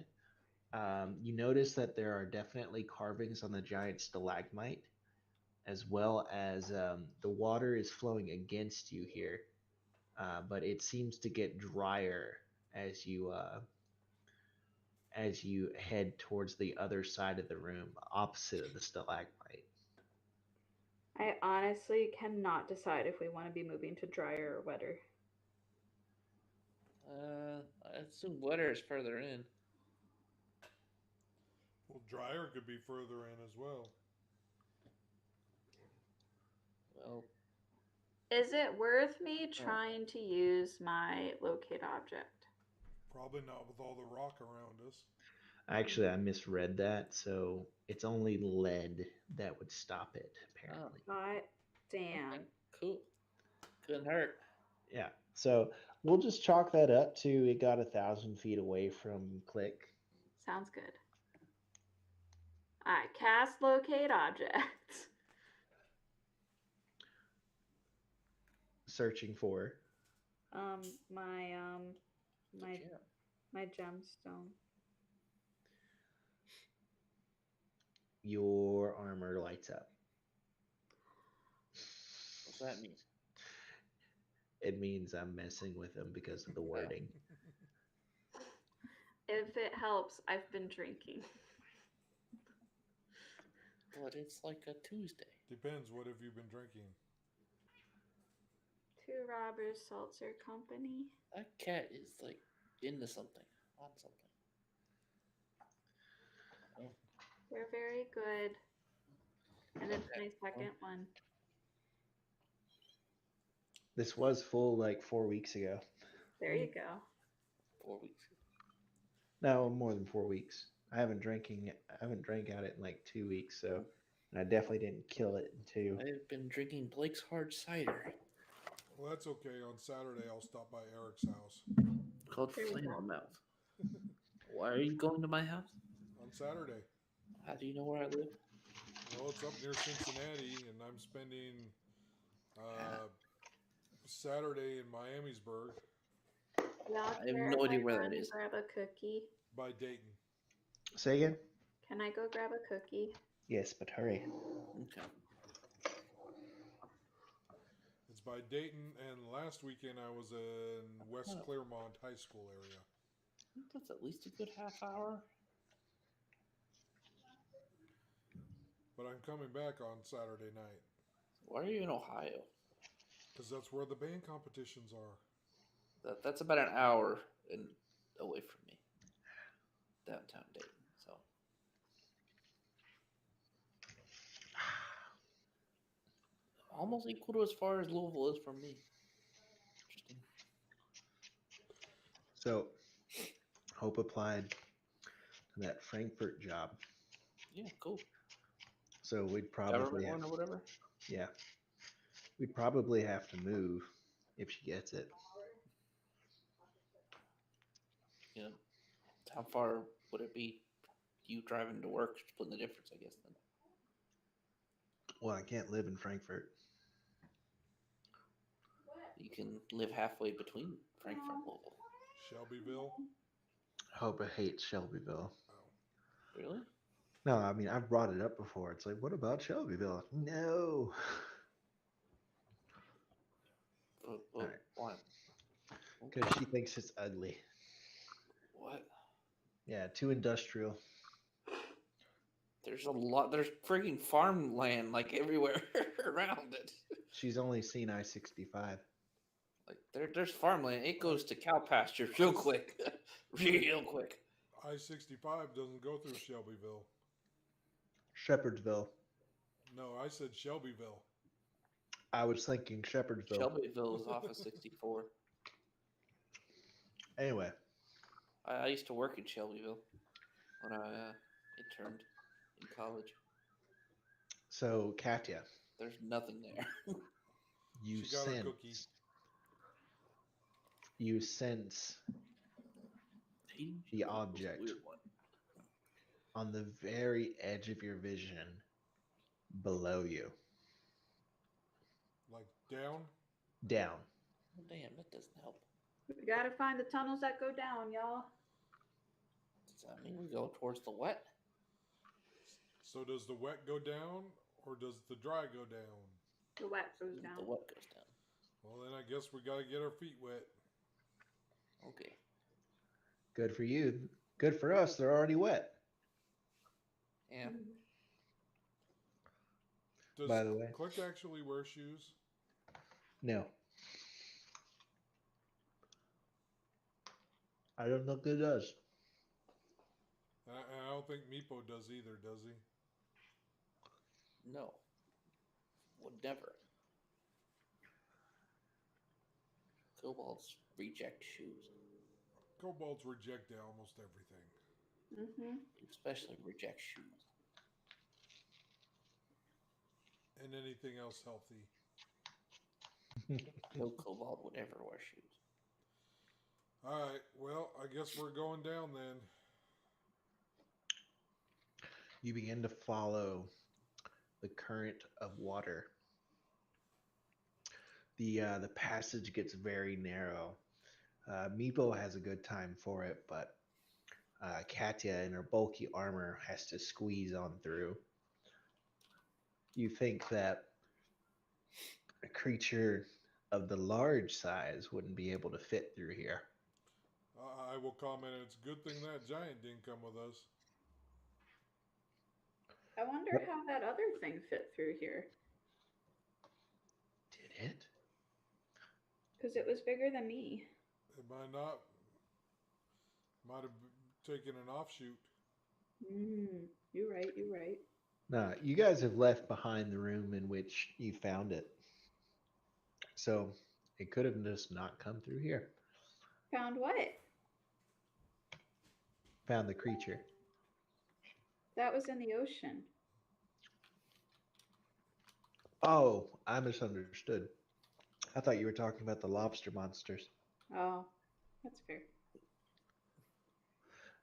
you notice that there are definitely carvings on the giant stalagmite, as well as the water is flowing against you here, but it seems to get drier as you head towards the other side of the room, opposite of the stalagmite. I honestly cannot decide if we want to be moving to drier or wetter. I assume wetter is further in. Well, dryer could be further in as well. Well, Is it worth me trying to use my locate object? Probably not with all the rock around us. Actually, I misread that, so it's only lead that would stop it, apparently. God damn. okay, cool. Couldn't hurt. Yeah. So we'll just chalk that up to it got 1,000 feet away from Click. Sounds good. All right, cast locate object. Searching for. My my Yeah. my gemstone. Your armor lights up. What's that mean? It means I'm messing with them because of the wording. If it helps, I've been drinking. But it's like a Tuesday. Depends. What have you been drinking? Two Robbers Seltzer Company. That cat is like into something, on something. They're very good. And it's Okay. my second one. This was full like 4 weeks ago. There you go. 4 weeks. No, more than 4 weeks. I haven't drank out it in like 2 weeks, so and I definitely didn't kill it in 2. I've been drinking Blake's hard cider Well, that's okay. On Saturday, I'll stop by Eric's house. called There you Flame go. on Mouth. Why are you going to my house? On Saturday. How do you know where I live? Well, it's up near Cincinnati, and I'm spending Saturday in Miamisburg Y'all I have care no if idea where run that and is. Grab a cookie. by Dayton. Say again? Can I go grab a cookie? Yes, but hurry. Okay. It's by Dayton, and last weekend I was in West Oh. Claremont High School area. That's at least a good half hour. But I'm coming back on Saturday night Why are you in Ohio? because that's where the band competitions are. That's about an hour away from me. Downtown Dayton. So almost equal to as far as Louisville is from me. Interesting. So Hope applied to that Frankfurt job. Yeah, cool. So we'd Government probably one or whatever. yeah. We'd probably have to move if she gets it. Yeah. How far would it be? You driving to work, splitting the difference, I guess. Then. Well, I can't live in Frankfurt. You can live halfway between Frankfurt and Louisville. Shelbyville. Hope hates Shelbyville. Oh. Really? No, I mean I've brought it up before. It's like, what about Shelbyville? No. Alright. Why? Because she thinks it's ugly. What? Yeah, too industrial. There's a lot. There's freaking farmland like everywhere around it. She's only seen I-65. Like there's farmland. It goes to cow pasture real quick, real quick. I-65 doesn't go through Shelbyville. Shepherdsville. No, I said Shelbyville. I was thinking Shepherdsville. Shelbyville is off of 64. Anyway, I used to work in Shelbyville when I interned in college. so Katya, There's nothing there. you She got a cookie. sense the object Weird one. on the very edge of your vision below you. Like down? Down. Oh, damn, that doesn't help. We gotta find the tunnels that go down, y'all. Does that mean we go towards the wet? So does the wet go down or does the dry go down? The wet goes down. The wet goes down. Well, then I guess we got to get our feet wet. Okay. Good for you. Good for us. They're already wet. Yeah. Does By the way. Click actually wear shoes? No. I don't think it does. I don't think Meepo does either, does he? No. Would never. Kobolds reject shoes. Kobolds reject almost everything. Mm-hmm. Especially reject shoes. And anything else healthy. No kobold would ever wear shoes. All right. Well, I guess we're going down then. You begin to follow the current of water. The passage gets very narrow. Meepo has a good time for it, but Katya in her bulky armor has to squeeze on through. You think that a creature of the large size wouldn't be able to fit through here. I will comment. It's a good thing that giant didn't come with us. I wonder Yep. how that other thing fit through here. Did it? Because it was bigger than me. It might not. Might have taken an offshoot. You're right, you're right. Nah, you guys have left behind the room in which you found it. So it could have just not come through here. Found what? Found the creature. That was in the ocean. Oh, I misunderstood. I thought you were talking about the lobster monsters. Oh, that's fair.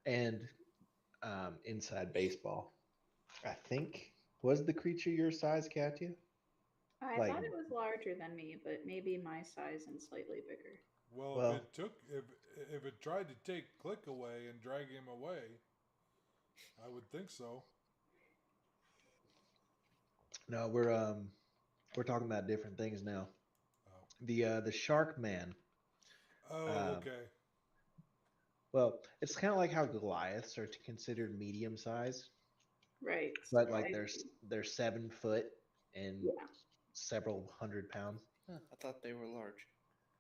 And inside baseball. I think was the creature your size, Katya? I Like- thought it was larger than me, but maybe my size and slightly bigger. Well, if it tried to take Click away and drag him away, I would think so. No, we're talking about different things now. Oh, The Shark Man. Okay. Well, it's kind of like how Goliaths are considered medium size, Right. but so like I- they're 7 foot and Yeah. several hundred pounds. Huh, I thought they were large.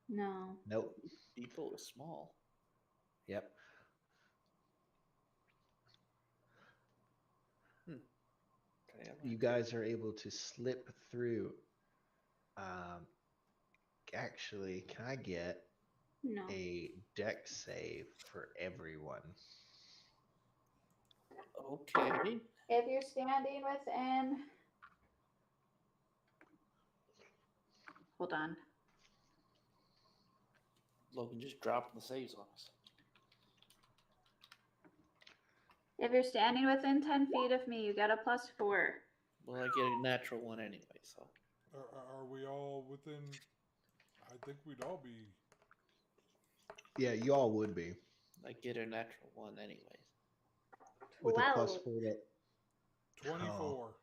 No. Nope. People is small. Yep. Okay, You guys are able to slip through. Actually, can I get No. a deck save for everyone? Okay. If you're standing within. Hold on. Logan just dropped the saves on us. If you're standing within 10 feet of me, you get a +4. Well, I get a natural one anyway, so. Are we all within? I think we'd all be. Yeah, you all would be I get a natural one anyways. with a 12. +4. That 24.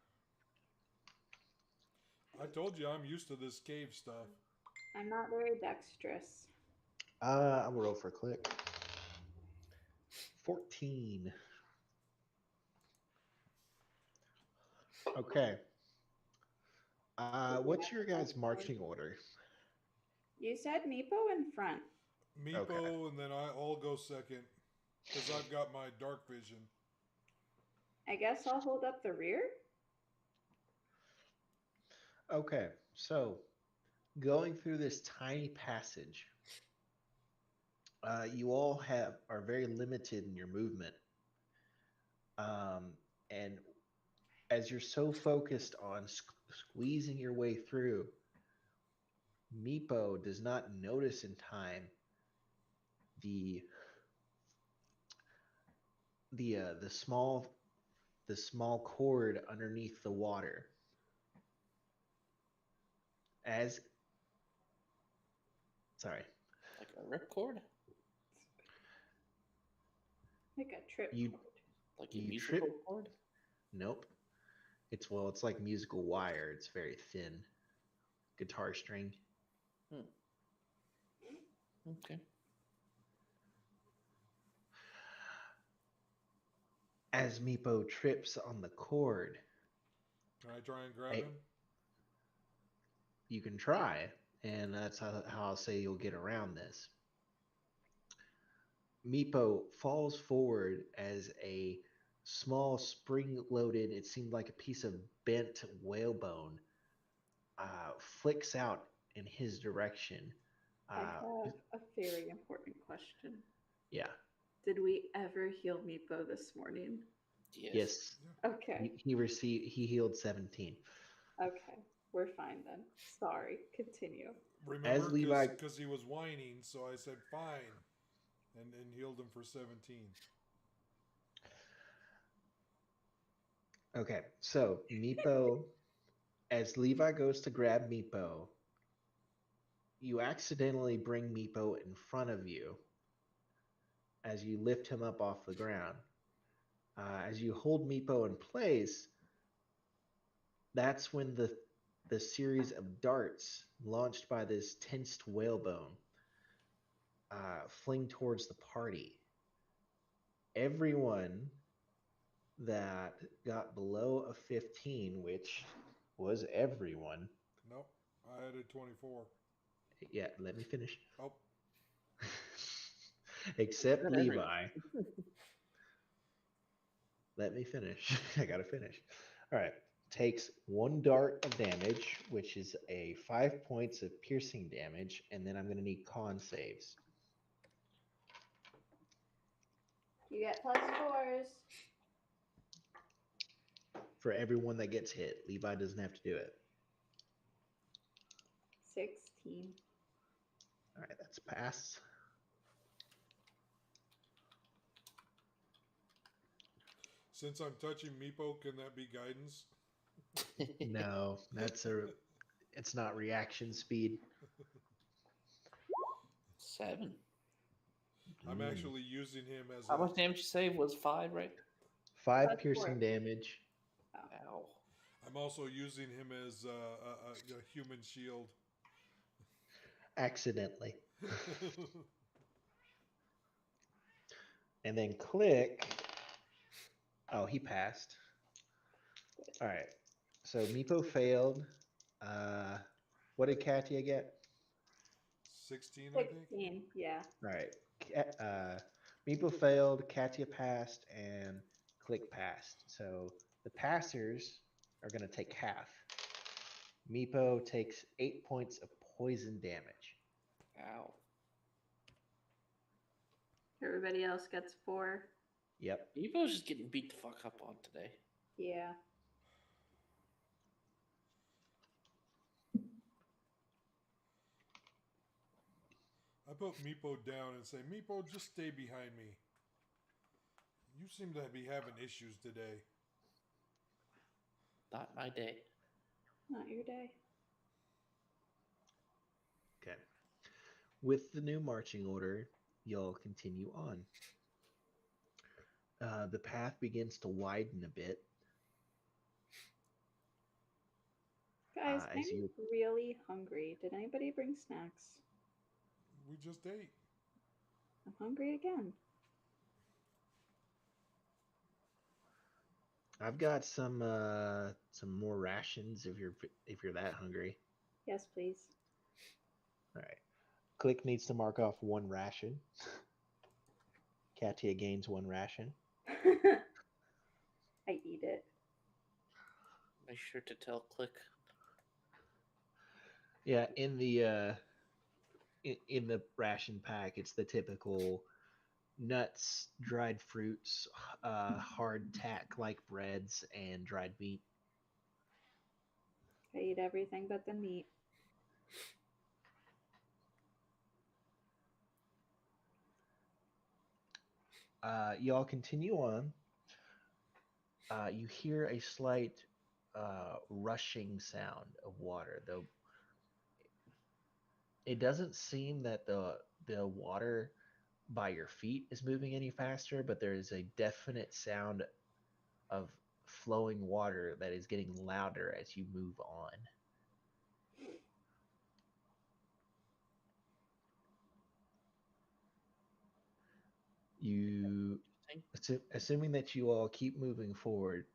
I told you I'm used to this cave stuff. I'm not very dexterous. I'm gonna roll for a click. 14. Okay. What's your guys' marching order? You said Meepo in front. Meepo, and then I'll go second because I've got my dark vision. I guess I'll hold up the rear. Okay, so going through this tiny passage, you all are very limited in your movement, and as you're so focused on squeezing your way through, Meepo does not notice in time the small cord underneath the water. Sorry. Like a ripcord? Like a trip. You- cord. Like a You musical trip- cord? Nope. It's like musical wire. It's very thin. Guitar string. Okay. As Meepo trips on the cord, Can I try and grab Hey. him? you can try, and that's how I'll say you'll get around this. Meepo falls forward as a small spring-loaded, it seemed like a piece of bent whalebone, flicks out in his direction. I have a very important question. Yeah. Did we ever heal Meepo this morning? Yes. Yes. Okay. He healed 17. Okay. We're fine then. Sorry. Continue. Remember, Levi- because he was whining, so I said fine, and healed him for 17. Okay, so Meepo, as Levi goes to grab Meepo, you accidentally bring Meepo in front of you as you lift him up off the ground. As you hold Meepo in place, that's when the series of darts launched by this tensed whalebone fling towards the party. Everyone that got below a 15, which was everyone. Nope, I had a 24. Yeah, let me finish. Oh, Except Not everyone. Levi. Let me finish. I gotta finish. All right. Takes 1 dart of damage, which is a 5 points of piercing damage, and then I'm gonna need con saves. You get +4s. For everyone that gets hit. Levi doesn't have to do it. 16. All right, that's a pass. since I'm touching Meepo, can that be guidance? No, it's not reaction speed. 7. I'm Mm. actually using him as How much damage you say was 5, right? 5 That's piercing 4. damage. Ow. I'm also using him as a human shield. Accidentally. And then click. Oh, he passed. All right. So Meepo failed. What did Katia get? 16, I think. 16. Yeah. All right. Meepo failed, Katia passed, and Click passed. So the passers are going to take half. Meepo takes 8 points of poison damage. Ow. Everybody else gets 4. Yep. Evo's just getting beat the fuck up on today. Yeah. I put Meepo down and say, Meepo, just stay behind me. You seem to be having issues today. Not my day. Not your day. Okay. With the new marching order, you'll continue on. The path begins to widen a bit. Guys, As I'm you really hungry. Did anybody bring snacks? We just ate. I'm hungry again. I've got some more rations if you're that hungry. Yes, please. All right. Click needs to mark off 1 ration. Katia gains 1 ration. I eat it. Make sure to tell Click. Yeah, in the ration pack, it's the typical nuts, dried fruits, hard tack like breads, and dried meat. I eat everything but the meat. Y'all continue on. You hear a slight rushing sound of water, though it doesn't seem that the water by your feet is moving any faster, but there is a definite sound of flowing water that is getting louder as you move on. You, assuming that you all keep moving forward,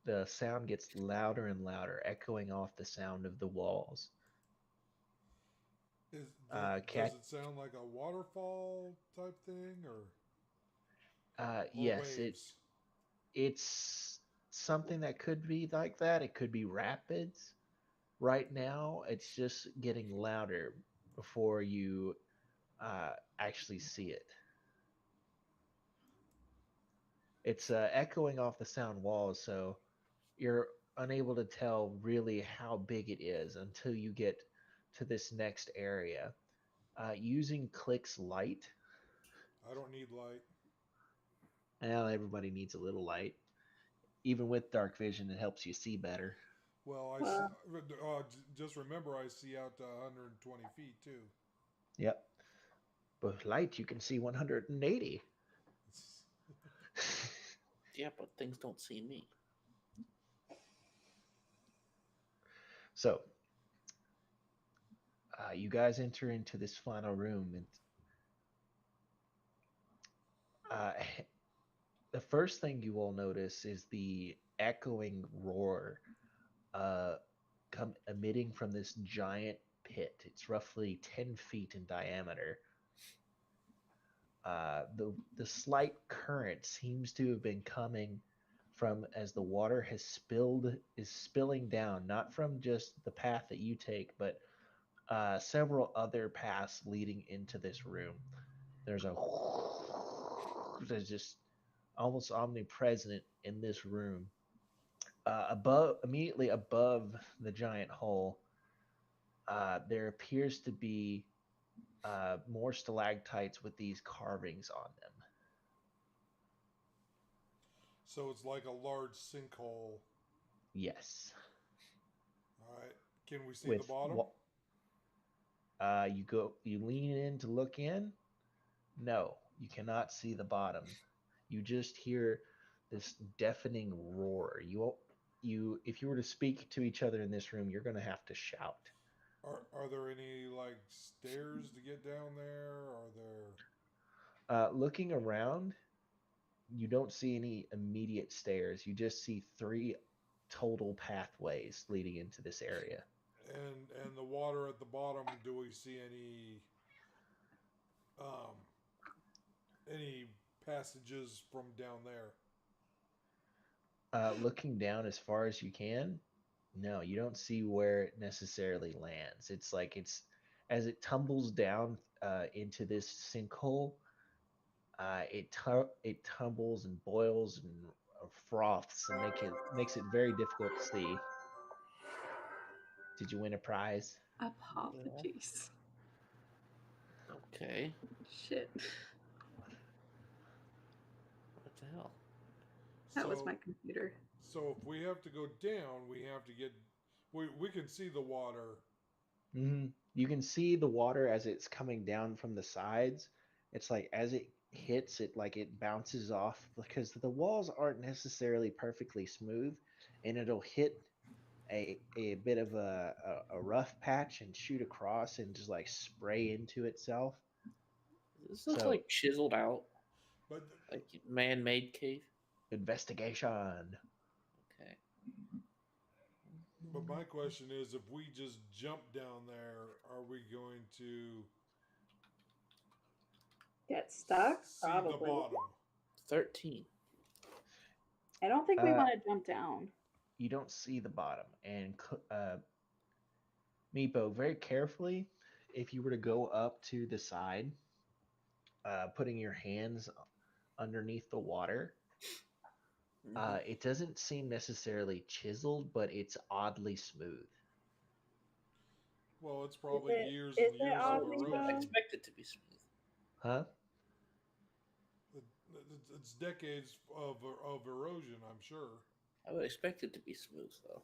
the sound gets louder and louder, echoing off the sound of the walls. Does it sound like a waterfall type thing, or Yes, waves? it's something that could be like that. It could be rapids. Right now, it's just getting louder before you actually see it. It's echoing off the sound walls, so you're unable to tell really how big it is until you get to this next area. Using Click's light, I don't need light. well, everybody needs a little light. Even with dark vision, it helps you see better. Well, Well, just remember I see out to 120 feet too. Yep. But with light, you can see 180. Yeah, but things don't see me. So, you guys enter into this final room, and uh, the first thing you will notice is the echoing roar uh, emitting from this giant pit. It's roughly 10 feet in diameter. The slight current seems to have been coming from as the water is spilling down, not from just the path that you take, but several other paths leading into this room. There's a that's just almost omnipresent in this room. Immediately above the giant hole, there appears to be more stalactites with these carvings on them. So it's like a large sinkhole. Yes. All right. Can we see With the bottom? you lean in to look in. No, you cannot see the bottom. You just hear this deafening roar. If you were to speak to each other in this room, you're going to have to shout. Are there any like stairs to get down there? Are there? Looking around, you don't see any immediate stairs. You just see 3 total pathways leading into this area. And the water at the bottom, do we see any passages from down there? Looking down as far as you can, no, you don't see where it necessarily lands. It's like it's as it tumbles down into this sinkhole, it tumbles and boils and froths and makes it very difficult to see. Did you win a prize? apologies. Okay. Shit. What the hell? That was So- my computer. So if we have to go down, we have to get. We can see the water. You can see the water as it's coming down from the sides. It's like as it hits, it bounces off because the walls aren't necessarily perfectly smooth, and it'll hit a bit of a rough patch and shoot across and just like spray into itself. This looks So- like chiseled out, But like man-made cave. Investigation. Okay. my question is, if we just jump down there, are we going to Get stuck? see the Probably. bottom? 13. I don't think we Uh, want to jump down. You don't see the bottom, and Meepo, very carefully, if you were to go up to the side, putting your hands underneath the water, Mhm. it doesn't seem necessarily chiseled, but it's oddly smooth. Well, it's probably it- years is and it years of oddly I erosion. expect it to be smooth. Huh? It's decades of erosion, I'm sure. I would expect it to be smooth, though.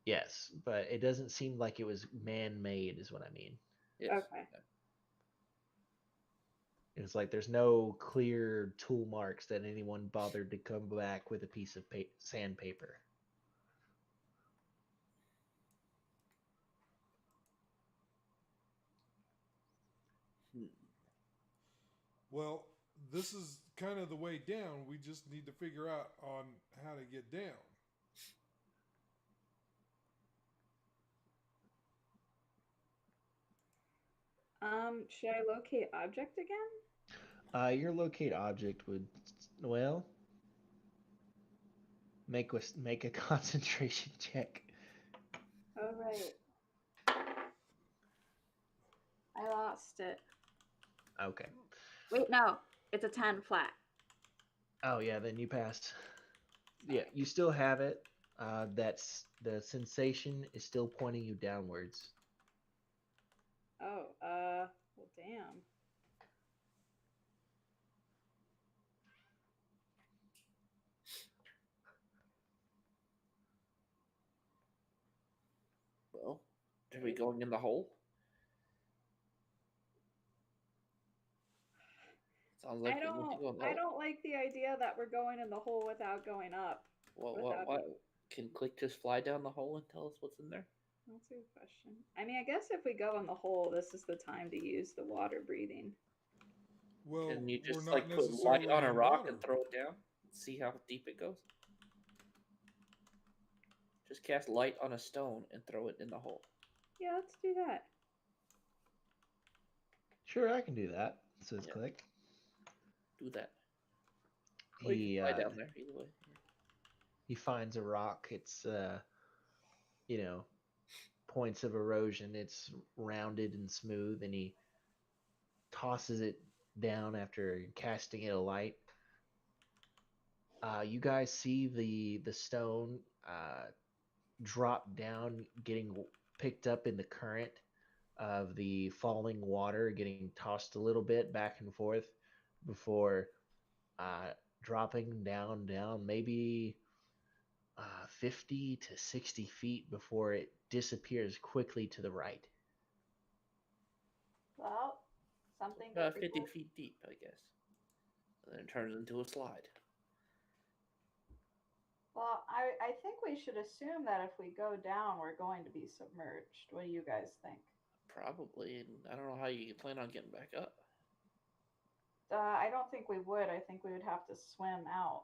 Yes, but it doesn't seem like it was man-made, is what I mean. Yes. Okay. It's like there's no clear tool marks that anyone bothered to come back with a piece of sandpaper. Hmm. Well, this is kind of the way down. We just need to figure out on how to get down. Should I locate object again? Your locate object would, well, make a concentration check. Oh right. I lost it. Okay. Wait, no. It's a 10 flat. Oh yeah, then you passed. Yeah, you still have it. That's the sensation is still pointing you downwards. Oh, well, damn. Well, are we going in the hole? Sounds like we need to go in the I hole. don't like the idea that we're going in the hole without going up. What? Can Click just fly down the hole and tell us what's in there? That's a good question. I mean, I guess if we go in the hole, this is the time to use the water breathing. Well, Can you we're just not like put necessarily light on a in rock water. and throw it down? See how deep it goes? Just cast light on a stone and throw it in the hole. Yeah, let's do that. Sure, I can do that, says Yeah. Click. Do that. Or you He can fly down there either way. he finds a rock. It's you know, points of erosion. It's rounded and smooth, and he tosses it down after casting it a light. You guys see the stone drop down, getting picked up in the current of the falling water, getting tossed a little bit back and forth before dropping down, maybe 50 to 60 feet before it disappears quickly to the right. Well, something About difficult. 50 feet deep, I guess. And then it turns into a slide. Well, I think we should assume that if we go down, we're going to be submerged. What do you guys think? Probably. And I don't know how you plan on getting back up. I don't think we would. I think we would have to swim out.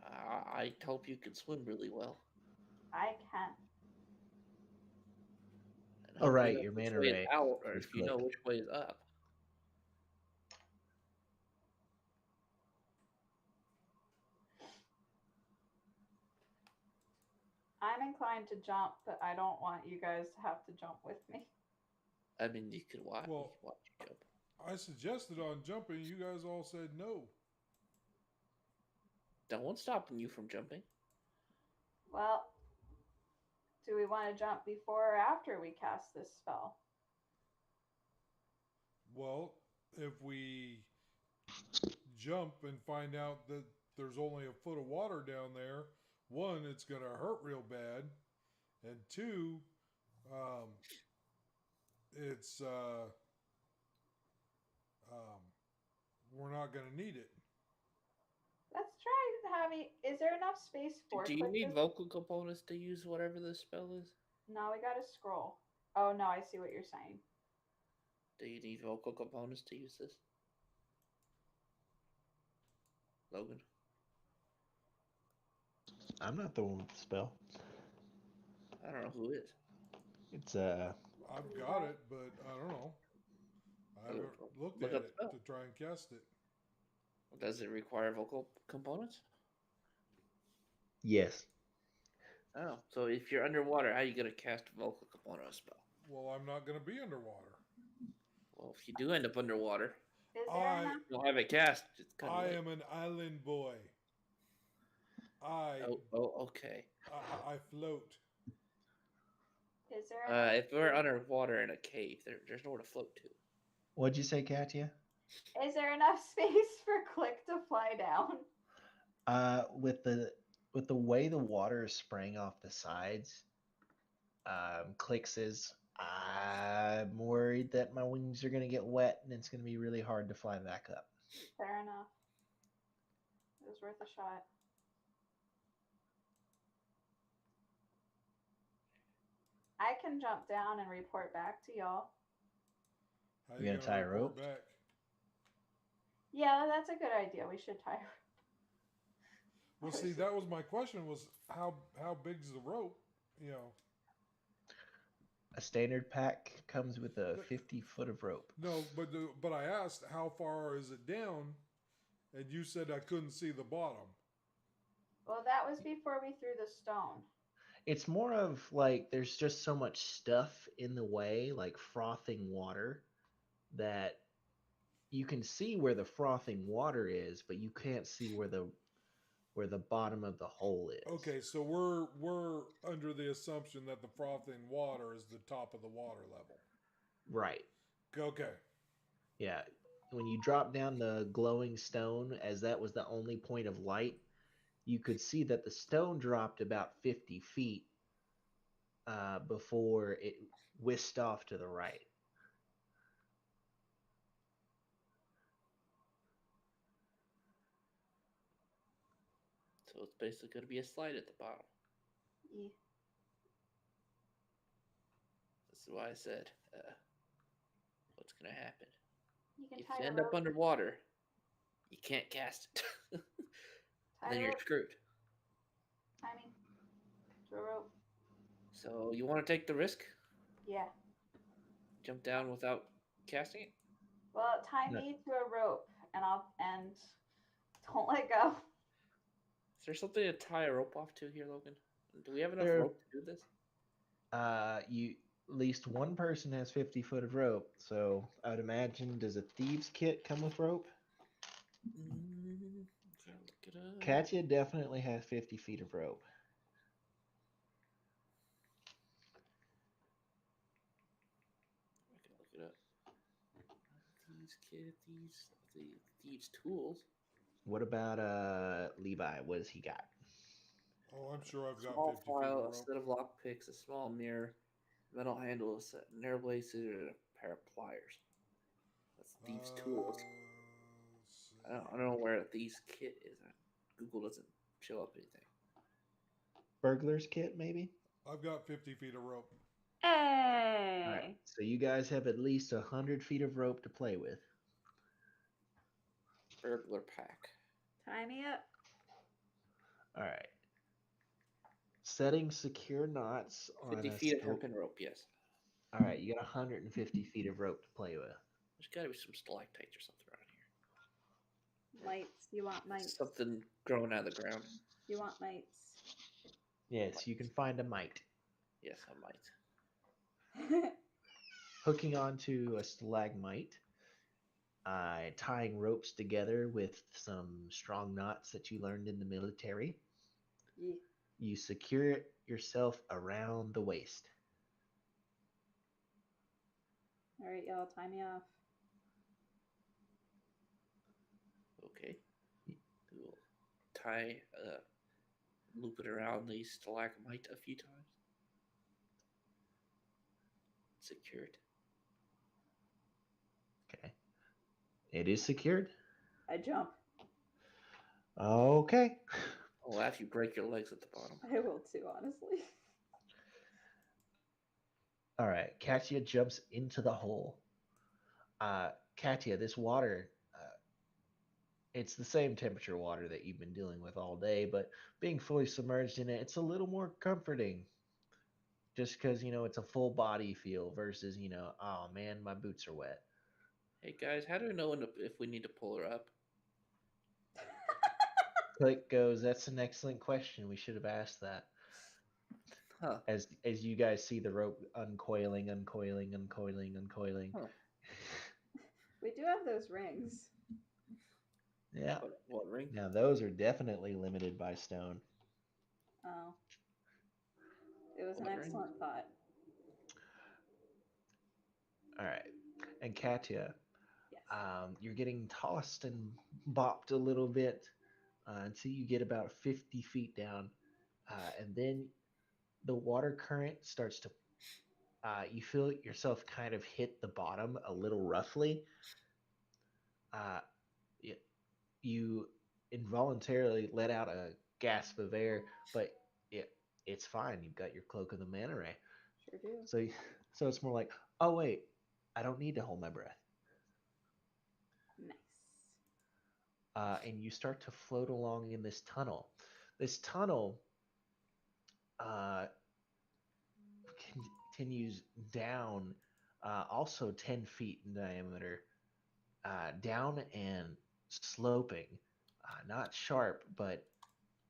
I hope you can swim really well. I can. And All hope right, you know your which mana way is ray out, or is if you know Click. which way is up. I'm inclined to jump, but I don't want you guys to have to jump with me. I mean, you could watch. Well- You watch you jump. I suggested on jumping. You guys all said no. No one's stopping you from jumping. Well, do we want to jump before or after we cast this spell? Well, if we jump and find out that there's only a foot of water down there, one, it's going to hurt real bad, and two, it's we're not going to need it. Let's try having. Is there enough space for? Do you Click need this? vocal components to use whatever this spell is? No, we got to scroll. Oh no, I see what you're saying. Do you need vocal components to use this? Logan? I'm not the one with the spell. I don't know who is. It's I've got it, but I don't know. I haven't looked Look at up it spell. to try and cast it. Does it require vocal components? yes. Oh, so if you're underwater, how are you going to cast a vocal component spell? Well, I'm not going to be underwater. Well, if you do end up underwater, Is there I- enough? you'll have it cast. It's kind of I late. am an island boy. Okay. I float. Is there enough? If we're underwater in a cave, there's nowhere to float to. What'd you say, Katya? Is there enough space for Click to fly down? With the way the water is spraying off the sides, Click says, I'm worried that my wings are gonna get wet and it's gonna be really hard to fly back up. Fair enough. It was worth a shot. I can jump down and report back to y'all. How You gonna tie a report rope? back? Yeah, that's a good idea. We should tie. Well, see, that was my question: was how big's the rope? You know, A standard pack comes with a 50-foot of rope. no, but I asked how far is it down, and you said I couldn't see the bottom. Well, that was before we threw the stone. It's more of like there's just so much stuff in the way, like frothing water, that you can see where the frothing water is, but you can't see where the where the bottom of the hole is. Okay, so we're under the assumption that the frothing water is the top of the water level. Right. Okay. Yeah. When you drop down the glowing stone, as that was the only point of light, you could see that the stone dropped about 50 feet before it whisked off to the right. So it's basically going to be a slide at the bottom. Yeah. This is why I said, what's going to happen? You can If tie you a end up rope. underwater, you can't cast it. Tie Then a you're rope. screwed. Tie me to a rope. So you want to take the risk? Yeah. Jump down without casting it? Well, tie No. me to a rope, and don't let go. Is there something to tie a rope off to here, Logan? Do we have enough There- rope to do this? You at least one person has 50 foot of rope, so I would imagine, does a thieves kit come with rope? Gotta look it up. Katya definitely has 50 feet of rope. I can look it up. Thieves tools. What about Levi? What does he got? Oh, I'm sure I've got Small 50 feet of file, a rope. set of lock picks, a small mirror, metal handle, a set, an air blade scissors, and a pair of pliers. That's thieves tools. I don't know where a thieves kit is. Google doesn't show up anything. Burglar's kit, maybe? I've got 50 feet of rope. Hey. All right. So you guys have at least 100 feet of rope to play with. Burglar pack. Tie me up. All right. Setting secure knots on 50 a feet of skill- hempen rope, yes. All right, you got 150 feet of rope to play with. There's got to be some stalactites or something around here. Mites. You want mites. Something growing out of the ground. You want mites. Yes, you can find a mite. Yes, I might. Hooking onto a stalagmite, tying ropes together with some strong knots that you learned in the military. Yeah. You secure it yourself around the waist. All right, y'all. Tie me off. Okay. We'll tie, loop it around the stalagmite a few times. Secured. Okay. It is secured. I jump. Okay. I'll laugh you break your legs at the bottom. I will too, honestly. All right. Katya jumps into the hole. Katya, this water, it's the same temperature water that you've been dealing with all day, but being fully submerged in it, it's a little more comforting. Just because, it's a full body feel versus, oh man, my boots are wet. Hey guys, how do we know if we need to pull her up? Click goes, that's an excellent question. We should have asked that. Huh. As you guys see the rope uncoiling. Huh. We do have those rings. Yeah. What ring? Now those are definitely limited by stone. Oh. It was an What ring? excellent thought. All right. And Katya, Yes. you're getting tossed and bopped a little bit until you get about 50 feet down. And then the water current starts to, you feel yourself kind of hit the bottom a little roughly. You involuntarily let out a gasp of air, but it's fine. You've got your cloak of the manta ray. Sure do. So it's more like, oh wait, I don't need to hold my breath. Nice. And you start to float along in this tunnel. This tunnel continues down, also 10 feet in diameter, down and sloping, not sharp, but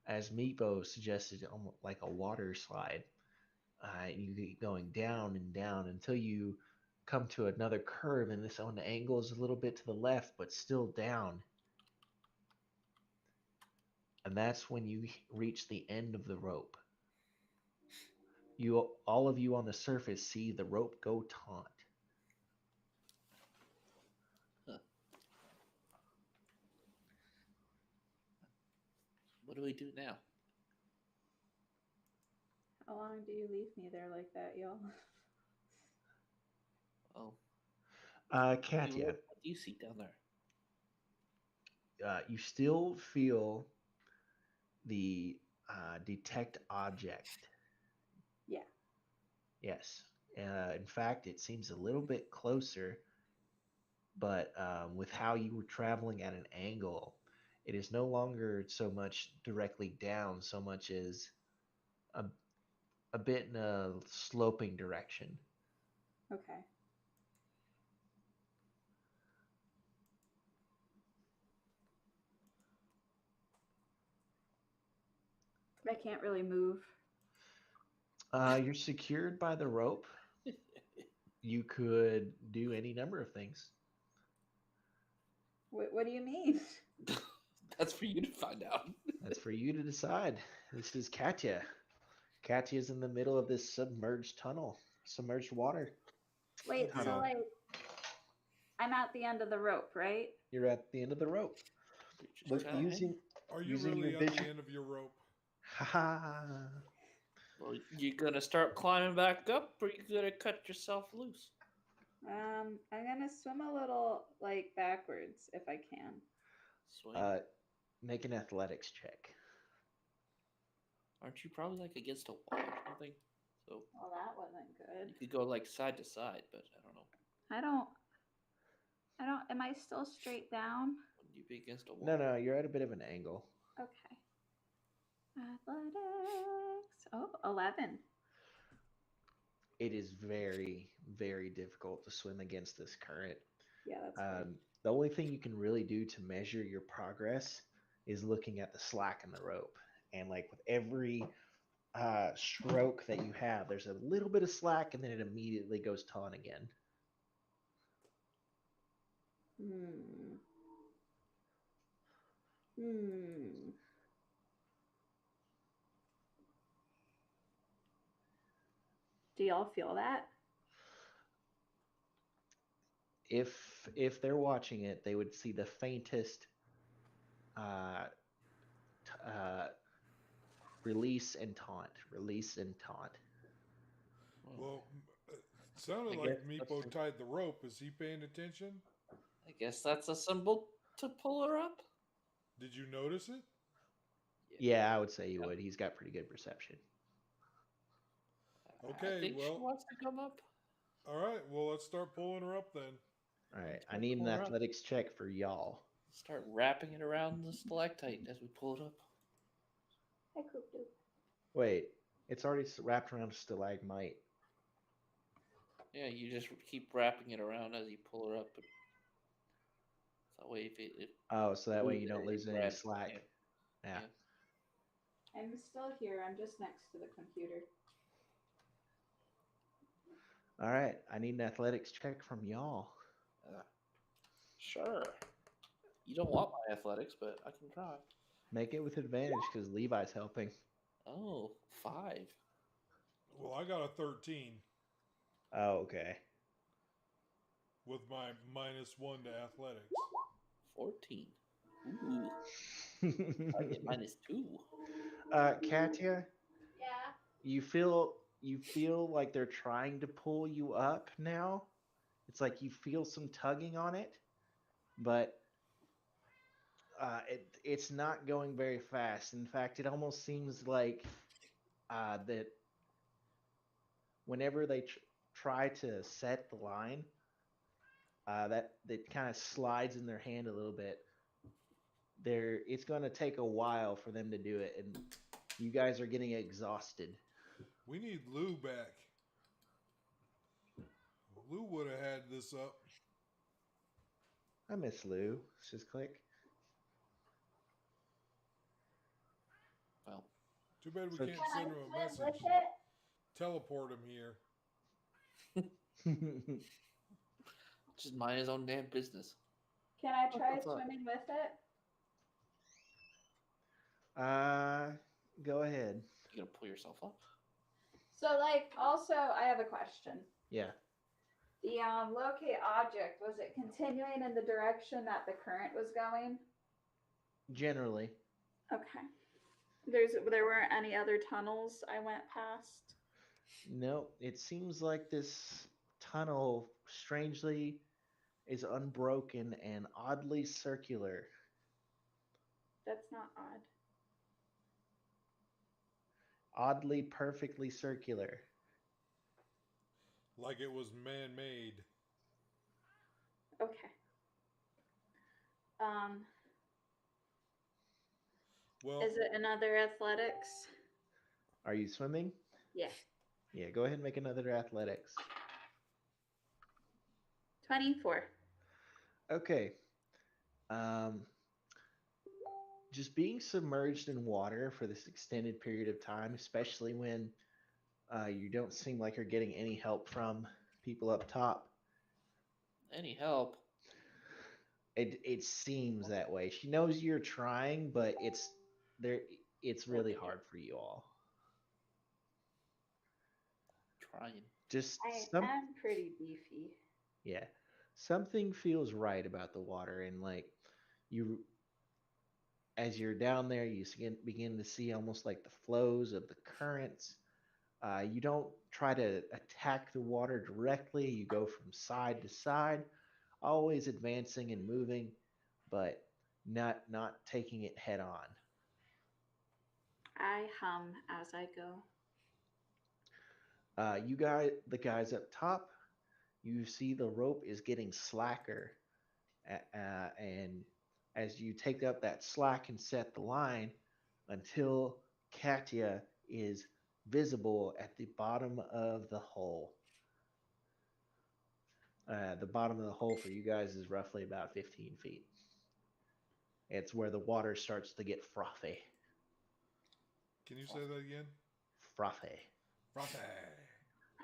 as Meepo suggested, almost like a water slide. You keep going down and down until you come to another curve, and this one angles a little bit to the left, but still down. and that's when you reach the end of the rope. All of you on the surface see the rope go taut. What do we do now? How long do you leave me there like that, y'all? Oh, Katya, what do you see down there? you still feel the detect object. Yeah. Yes. In fact, it seems a little bit closer, but with how you were traveling at an angle, it is no longer so much directly down, so much as a, a bit in a sloping direction. Okay. I can't really move. You're secured by the rope. You could do any number of things. What do you mean? That's for you to find out. That's for you to decide. This is Katya. Katya's in the middle of this submerged tunnel, submerged water. Wait, so Tunnel. like, I'm at the end of the rope, right? You're at the end of the rope. Just Look, try. Are you using really your at vision. the end of your rope? Ha! Well, you gonna start climbing back up, or you gonna cut yourself loose? I'm gonna swim a little like backwards if I can. Swing. Make an athletics check. Aren't you probably like against a wall or something? So Well, that wasn't good. you could go like side to side, but I don't know. I don't. Am I still straight down? Wouldn't you be against a wall? No, you're at a bit of an angle. Okay. Athletics. Oh, 11. It is very, very difficult to swim against this current. Yeah, that's good. The only thing you can really do to measure your progress is looking at the slack in the rope. And like with every stroke that you have, there's a little bit of slack and then it immediately goes taut again. Do y'all feel that? If they're watching it, they would see the faintest release and taunt, release and taunt. Well, it sounded I like guess Meepo that's- tied the rope. Is he paying attention? I guess that's a symbol to pull her up. Did you notice it? Yeah, I would say you Yep. would. He's got pretty good perception. Okay, I think she well- wants to come up. All right. Well, let's start pulling her up then. All right, I Start need an pulling her up. athletics check for y'all. Start wrapping it around the stalactite as we pull it up. I could do. Wait, it's already wrapped around a stalagmite. Yeah, you just keep wrapping it around as you pull her up. But that way, if Oh, so that way you Lose don't it, lose it any grabs- slack. yeah. Yeah. Yeah. I'm still here. I'm just next to the computer. All right, I need an athletics check from y'all. Sure. You don't want my athletics, but I can try. Make it with advantage because Levi's helping. Oh, 5. Well, I got a 13 Oh, okay. with my -1 to athletics. 14. Ooh, I get -2. Katya, Yeah. you feel like they're trying to pull you up now. It's like you feel some tugging on it, but it's not going very fast. In fact, it almost seems like that whenever they try to set the line, that kind of slides in their hand a little bit. It's going to take a while for them to do it, and you guys are getting exhausted. We need Lou back. Lou would have had this up. I miss Lou. Let's just click. Well, Too bad we So- can't send him a message. Teleport him here. just mind his own damn business. Can I try What's up? swimming with it? Go ahead. You gonna pull yourself up? So, like, also, I have a question. Yeah. The locate object, was it continuing in the direction that the current was going? Generally. Okay. There weren't any other tunnels I went past. No, it seems like this tunnel, strangely, is unbroken and oddly circular. That's not odd. Oddly perfectly circular. Like it was man-made. Okay. Well, Is it another athletics? Are you swimming? Yeah. Yeah, go ahead and make another athletics. 24. Okay. Um, just being submerged in water for this extended period of time, especially when you don't seem like you're getting any help from people up top. Any help? It seems that way. She knows you're trying, but there. It's really hard for you all. Trying. Just I some am pretty beefy. Yeah, something feels right about the water, and like you, as you're down there, you begin to see almost like the flows of the currents. You don't try to attack the water directly. You go from side to side, always advancing and moving, but not taking it head on. I hum as I go. The guys up top, you see the rope is getting slacker, and as you take up that slack and set the line until Katya is visible at the bottom of the hole. The bottom of the hole for you guys is roughly about 15 feet. It's where the water starts to get frothy. can you say that again? Frothy. Frothy.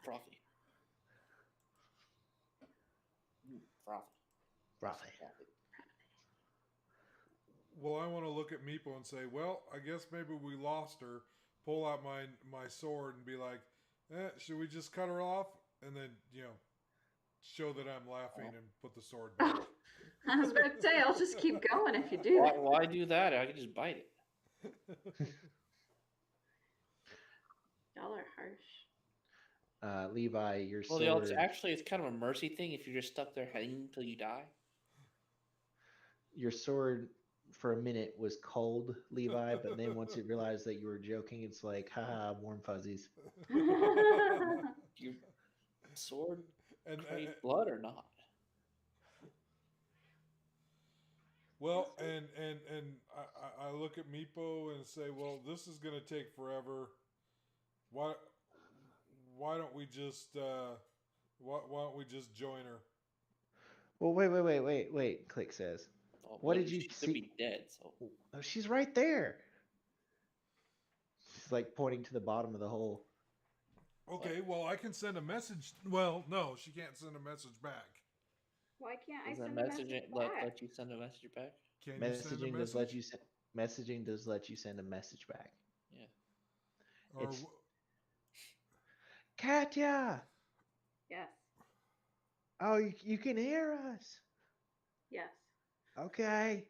Frothy. Frothy. Frothy. Well, I want to look at Meepo and say, well, I guess maybe we lost her. Pull out my sword and be like, should we just cut her off? And then, show that I'm laughing and put the sword back. I was about to say, I'll just keep going if you do that. Why do that? I can just bite it. Y'all are harsh. Levi, your Well, sword. it's kind of a mercy thing if you're just stuck there hanging until you die. Your sword for a minute was cold, Levi, but then once it realized that you were joking, it's like, haha, warm fuzzies. Your sword and create blood or not? Well, and I look at Meepo and say, well, this is going to take forever. Why don't we just why don't we just join her? Well, wait. Click says. Oh, What did you she see? could be dead. So Oh, she's right there. She's like pointing to the bottom of the hole. Okay, well, I can send a message. Well, no, she can't send a message back. Why can't I does that send a message back? let you send a message back? Can you send a Messaging does message? let you messaging does let you send a message back. Yeah. Or It's Katya. Yes. Oh, you can hear us. Yes. Okay.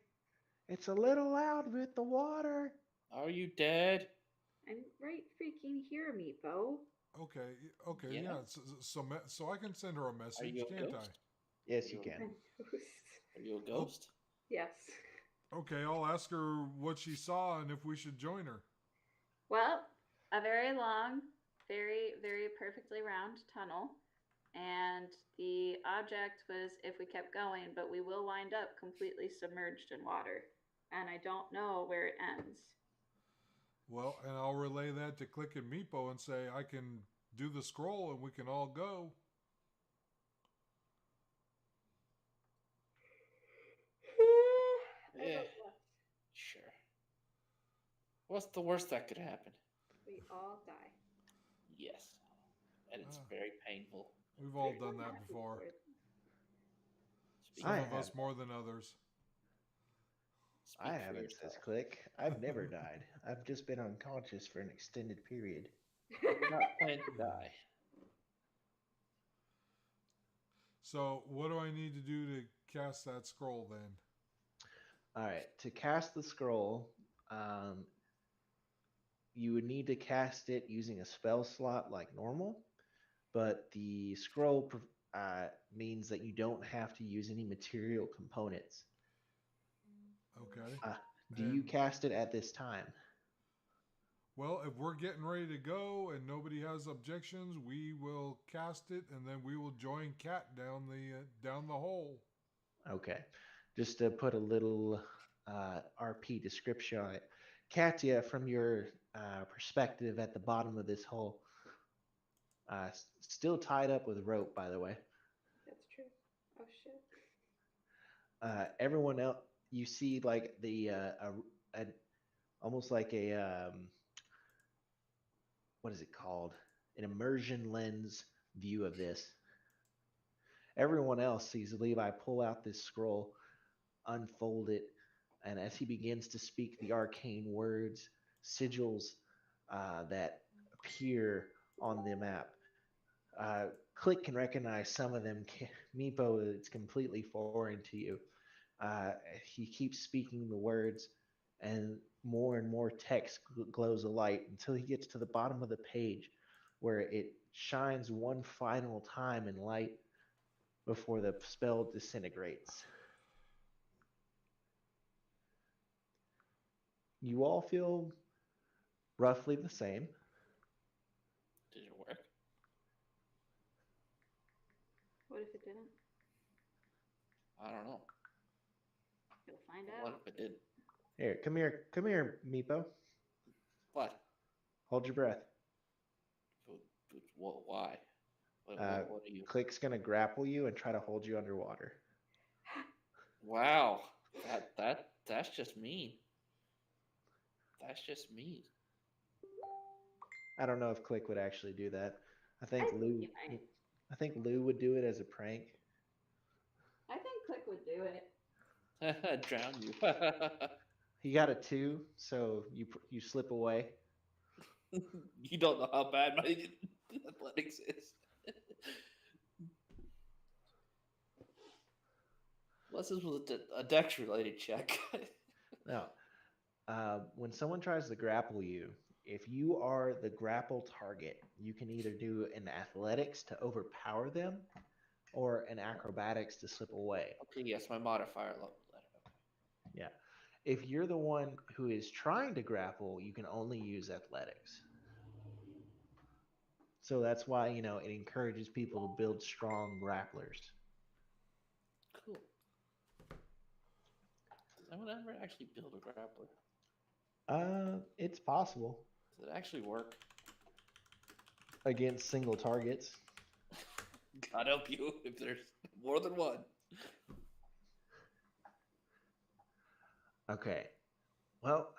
It's a little loud with the water. Are you dead? I'm right freaking here, Meepo. okay, Yeah. yeah. So I can send her a message, you a can't ghost? Yes, you You- can. Are you a ghost? Yes. I? Okay, I'll ask her what she saw and if we should join her. Well, a very long, very, very perfectly round tunnel. And the object was if we kept going, but we will wind up completely submerged in water. And I don't know where it ends. Well, and I'll relay that to Click and Meepo and say I can do the scroll and we can all go. Yeah. Sure. What's the worst that could happen? We all die. Yes. And it's Ah. very painful. We've all done that before. Speaking, Some I of us have. more than others. I Speak for haven't, says yourself. Click. I've never died. I've just been unconscious for an extended period. You're not planning to die. So, what do I need to do to cast that scroll then? All right, to cast the scroll, you would need to cast it using a spell slot like normal, but the scroll means that you don't have to use any material components. Okay. Do you And- cast it at this time? Well, if we're getting ready to go and nobody has objections, we will cast it, and then we will join Cat down the hole. Okay. Just to put a little RP description on it. Katya, from your perspective at the bottom of this hole, still tied up with rope, by the way. That's true. Oh shit. Everyone else, you see like almost like a what is it called? An immersion lens view of this. Everyone else sees Levi pull out this scroll, unfold it, and as he begins to speak the arcane words, sigils that appear on the map. Click can recognize some of them. Meepo, it's completely foreign to you. He keeps speaking the words, and more text glows a light until he gets to the bottom of the page, where it shines one final time in light before the spell disintegrates. You all feel roughly the same. Did it work? What if it didn't? I don't know. You'll find What out. if it did? Here, come here, Meepo. What? Hold your breath. Why? What are you? Click's gonna grapple you and try to hold you underwater. Wow. That's just mean. That's just mean. I don't know if Click would actually do that. I I think think Lou. he might. I think Lou would do it as a prank. I think Click would do it. Drown you. He got a 2, so you slip away. You don't know how bad my athletics is. Unless this was a dex related check. Now, when someone tries to grapple you, if you are the grapple target, you can either do an athletics to overpower them, or an acrobatics to slip away. Okay, yes, my modifier level letter. Okay. Yeah. If you're the one who is trying to grapple, you can only use athletics. So that's why, it encourages people to build strong grapplers. Cool. I would never actually build a grappler. It's possible Does it actually work? against single targets. God help you if there's more than one. Okay. Well,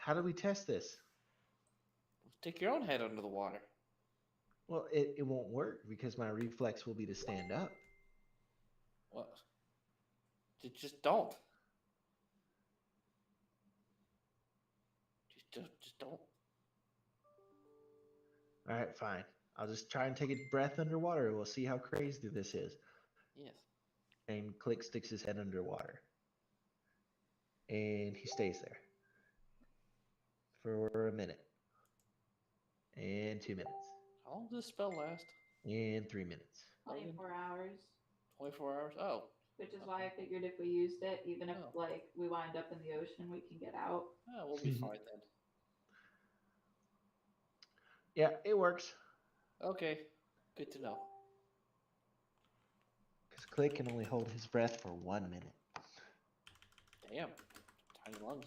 how do we test this? Stick your own head under the water. Well, it won't work because my reflex will be to stand up. What? Just don't. Just don't. All right, fine. I'll just try and take a breath underwater. We'll see how crazy this is. Yes. And Click sticks his head underwater. And he stays there for a minute. And 2 minutes. How long does this spell last? And 3 minutes. 24 hours. 24 hours? Oh. Which is why I figured if we used it, even if Oh. like we wind up in the ocean, we can get out. Oh, we'll be fine then. Yeah, it works. Okay. Good to know. Because Click can only hold his breath for 1 minute. Damn. Tiny lungs.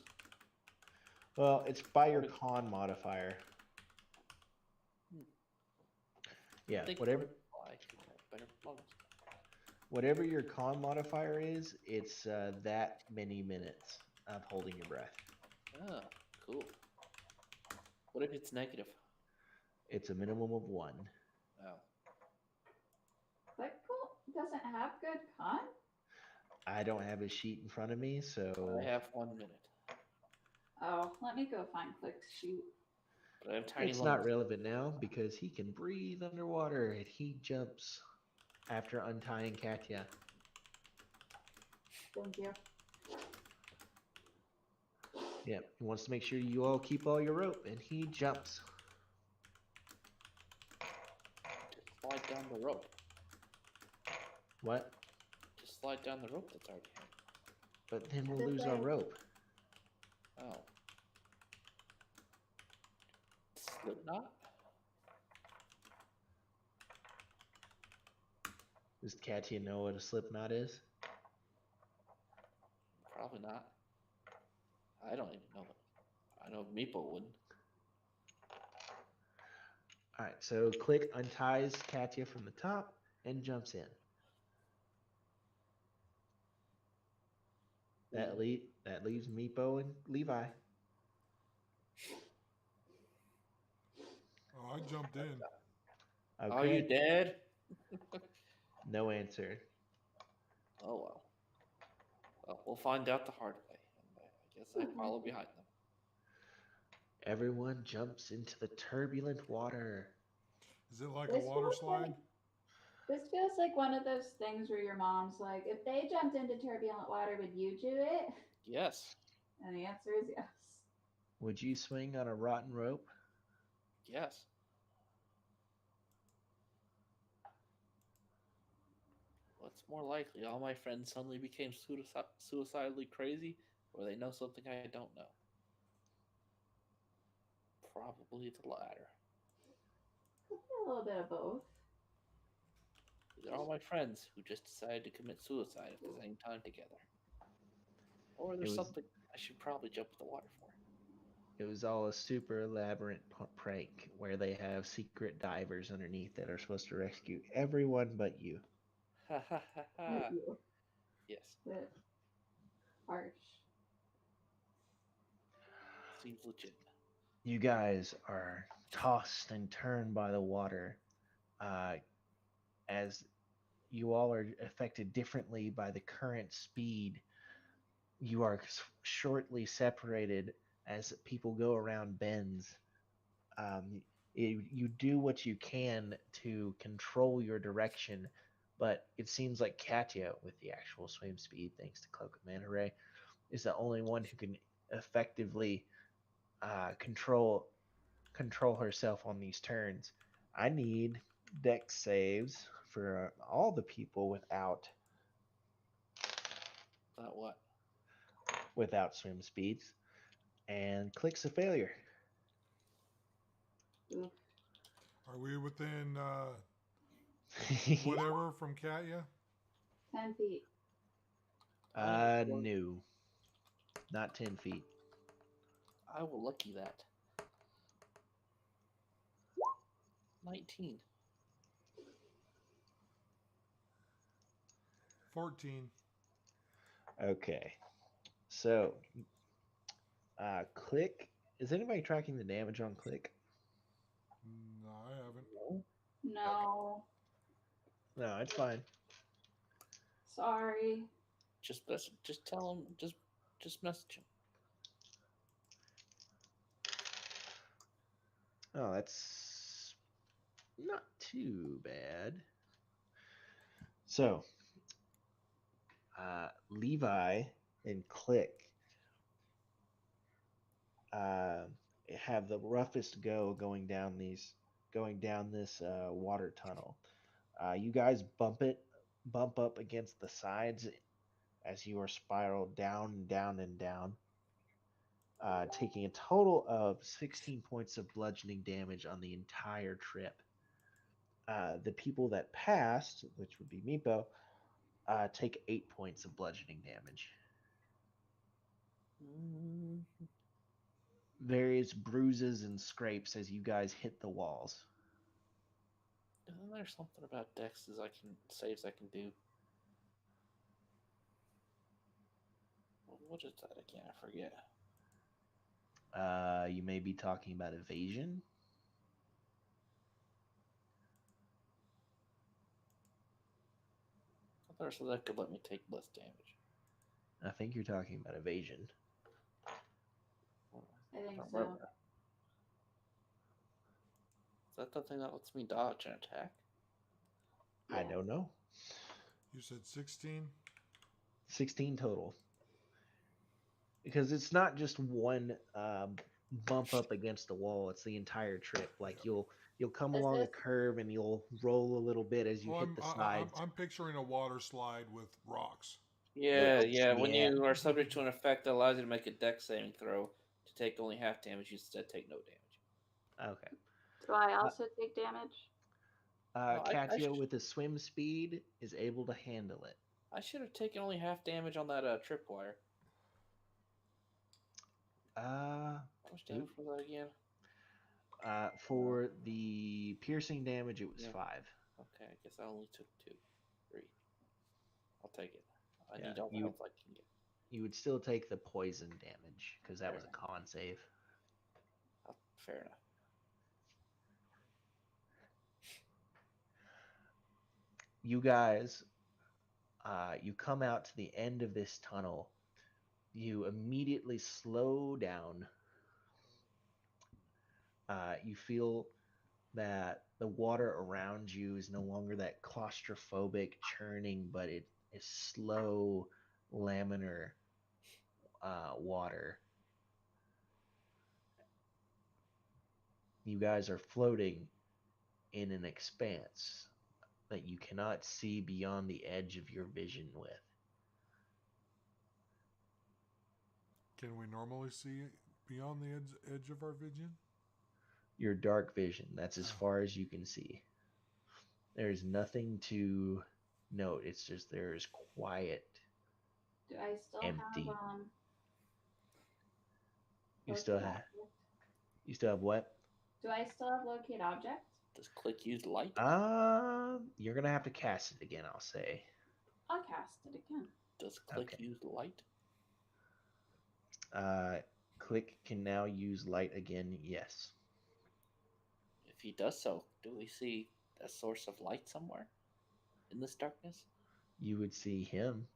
Well, it's by your con modifier. Yeah, Think whatever I should have better lungs. whatever your con modifier is, it's that many minutes of holding your breath. Oh, cool. What if it's negative? It's a minimum of 1. Oh. But cool doesn't have good con. I don't have a sheet in front of me, so I have 1 minute, Oh, let me go find Click's sheet. but I have tiny it's lungs. not relevant now because he can breathe underwater and he jumps after untying Katya. Thank you. Yep, he wants to make sure you all keep all your rope, and he jumps. Just slide down the rope. What? Just slide down the rope that's already hanging. But then we'll This lose our way. rope. Oh. Slipknot? Does Katya know what a slip knot is? Probably not. I don't even know it. I know Meepo wouldn't. Alright, so Click unties Katya from the top and jumps in. That leaves Meepo and Levi. Oh, I jumped in. Okay. Are you dead? No answer. Oh well. Well, we'll find out the hard way. And I guess I follow behind them. Everyone jumps into the turbulent water. Is it like a This water feels slide? like this feels like one of those things where your mom's like, if they jumped into turbulent water, would you do it? Yes. And the answer is yes. Would you swing on a rotten rope? Yes. What's more likely? All my friends suddenly became suicidally crazy, or they know something I don't know. Probably the latter. Could be a little bit of both. They're all my friends who just decided to commit suicide at the same time together. Or there's was- something I should probably jump in the water for. It was all a super elaborate prank where they have secret divers underneath that are supposed to rescue everyone but you. Ha ha ha ha. Not you, Yes. but harsh. Seems legit. You guys are tossed and turned by the water as you all are affected differently by the current speed. You are shortly separated as people go around bends. You do what you can to control your direction, but it seems like Katya, with the actual swim speed, thanks to Cloak of Manta Ray, is the only one who can effectively control herself on these turns. I need dex saves for all the people That what? without swim speeds, and Click's a failure. Oof. Are we within whatever from Katya? 10 feet. No, not 10 feet. I will lucky that. 19. 14. Okay, so Click. Is anybody tracking the damage on Click? No, I haven't. No. No. No, it's fine. Sorry. Just tell him. Just message him. Oh, that's not too bad. So, Levi and Click have the roughest go going down this water tunnel. You guys bump up against the sides as you are spiraled down and down and down, taking a total of 16 points of bludgeoning damage on the entire trip. The people that passed, which would be Meepo, take 8 points of bludgeoning damage. Mm, Various bruises and scrapes as you guys hit the walls. Isn't there something about dexes saves I can do? What is that again? I forget. You may be talking about evasion. I thought so that could let me take less damage. I think you're talking about evasion. I think don't so. remember. Is that the thing that lets me dodge and attack? I Yeah. don't know. You said 16? 16 total. Because it's not just one bump up against the wall; it's the entire trip. Like you'll come Is along a this curve and you'll roll a little bit as you Oh, hit the sides. I'm picturing a water slide with rocks. Yeah, Yes, yeah. When yeah. you are subject to an effect that allows you to make a dex saving throw to take only half damage, you instead take no damage. Okay. do I also take damage? No, Katia with a swim speed is able to handle it. I should have taken only half damage on that tripwire. Uh, How much damage Oop. was that again? For the piercing damage, it was Yeah. 5. Okay, I guess I only took 2, 3. I'll take it. I Yeah, need all the you- health I can get. You would still take the poison damage because that Fair was a con save. Fair enough. You guys, you come out to the end of this tunnel. You immediately slow down. You feel that the water around you is no longer that claustrophobic churning, but it is slow, laminar water. You guys are floating in an expanse that you cannot see beyond the edge of your vision with. Can we normally see beyond the edge of our vision? Your dark vision, that's as Oh. far as you can see. There's nothing to note. It's just there is quiet. Do I still Empty. have You locate still have object? you still have what? Do I still have locate object? Does Click use light? You're gonna have to cast it again, I'll say. I'll cast it again. Does Click Okay. use light? Click can now use light again, yes. If he does so, do we see a source of light somewhere in this darkness? You would see him.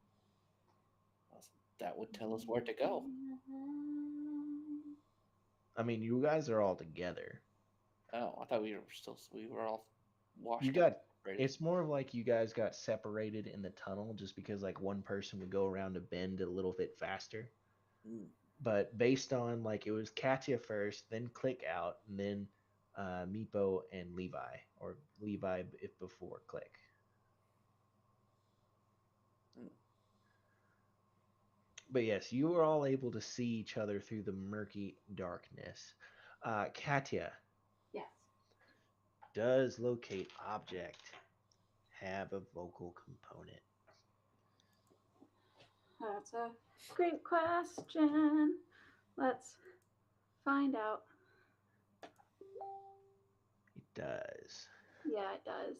Well, that would tell us where to go. I mean, you guys are all together. Oh, I thought we were all washed. You up, got separated. It's more of like you guys got separated in the tunnel just because like one person would go around a bend a little bit faster. Mm. But based on like it was Katya first, then Click out, and then Meepo and Levi, or Levi if before Click. Mm. But yes, you were all able to see each other through the murky darkness. Katya, Yes. does locate object have a vocal component? That's a great question. Let's find out. It does. Yeah, it does.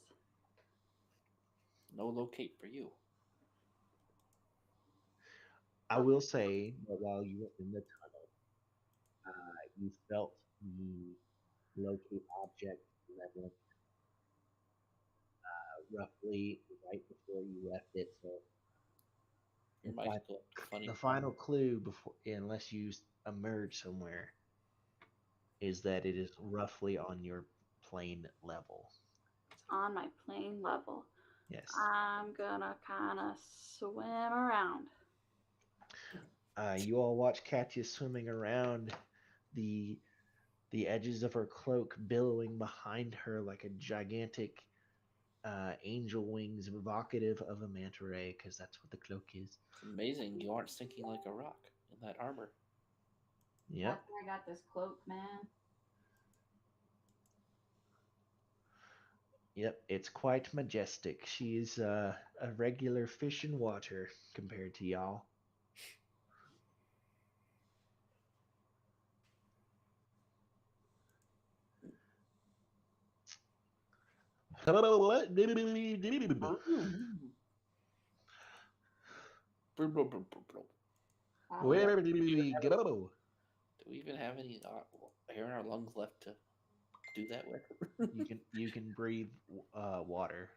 No locate for you. I will say that while you were in the tunnel, you felt the locate object level roughly right before you left it. So Your in mic's fact, going funny. the final clue before, unless you emerge somewhere, is that it is roughly on your plane level. It's on my plane level. Yes. I'm gonna kind of swim around. You all watch Katya swimming around, the edges of her cloak billowing behind her like a gigantic angel wings, evocative of a manta ray, because that's what the cloak is. It's amazing you aren't sinking like a rock in that armor. Yep. That's where I got this cloak, man. Yep, it's quite majestic. She's a regular fish in water compared to y'all. Where did we go? Do we even have any air in our lungs left to do that with? You can breathe water.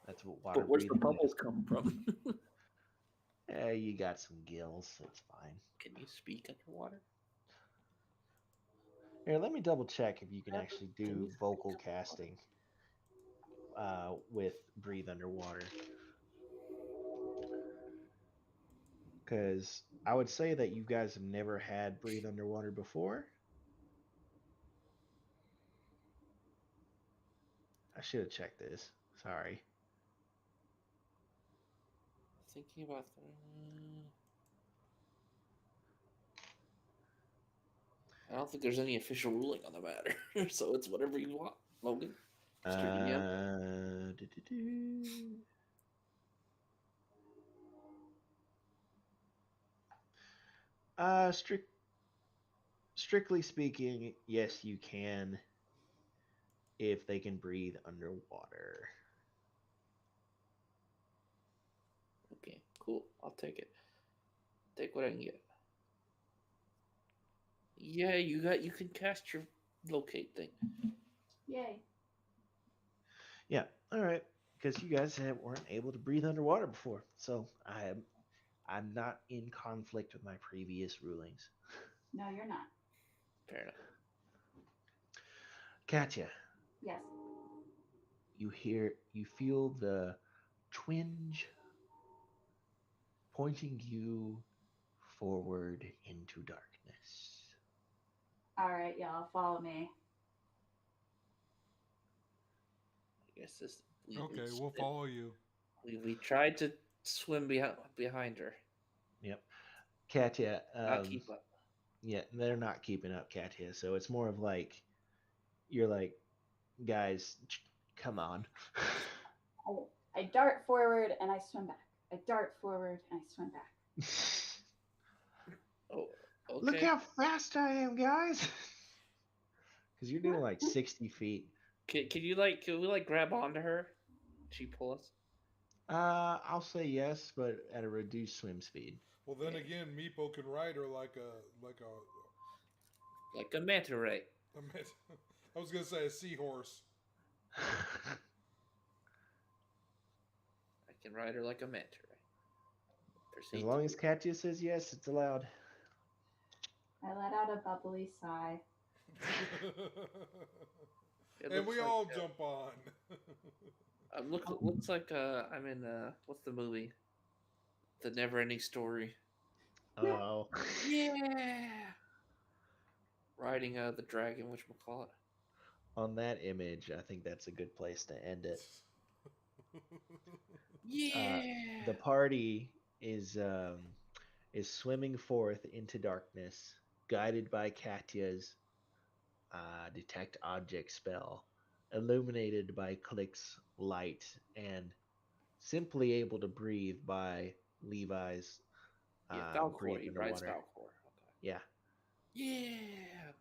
That's what water But where's the breathing bubbles is. come from? You got some gills. It's fine. Can you speak underwater? Here, let me double check if you can Yeah, actually can do you speak vocal underwater? casting with breathe underwater. Because I would say that you guys have never had breathe underwater before. I should have checked this. Sorry. Thinking about I don't think there's any official ruling on the matter, so it's whatever you want, Logan. Mr. DM. Do-do-do. Uh, strict, strictly speaking, yes, you can if they can breathe underwater. Okay, cool. I'll take it. Take what I can get. Yeah, you can cast your locate thing. Yay. Yeah, all right. Because you guys weren't able to breathe underwater before, so I'm not in conflict with my previous rulings. No, you're not. Fair enough. Katya, Yes. you feel the twinge pointing you forward into darkness. All right, y'all, follow me. I guess this. Okay, we'll follow you. We tried to swim behind her. Yep. Katya, Not keep up. yeah, they're not keeping up, Katya. So it's more of like you're like, guys, come on. I dart forward and I swim back. I dart forward and I swim back. Oh, okay. Look how fast I am, guys. Because you're doing like 60 feet. Can we like grab onto her? She pull us. I'll say yes, but at a reduced swim speed. Well, then Yeah. again, Meepo can ride her like Like a manta ray. I was gonna say a seahorse. I can ride her like a manta ray. As Proceed long to as Katya says yes, it's allowed. I let out a bubbly sigh. It And looks we like, all jump on. looks like I'm in what's the movie? The Never Ending Story. Oh. Yeah. Riding the dragon, whatchamacallit. On that image, I think that's a good place to end it. Yeah. The party is swimming forth into darkness, guided by Katya's detect object spell, illuminated by Click's light, and simply able to breathe by Levi's Yeah, Falcor. breathe He rides underwater. Falcor. Okay. Yeah. Yeah.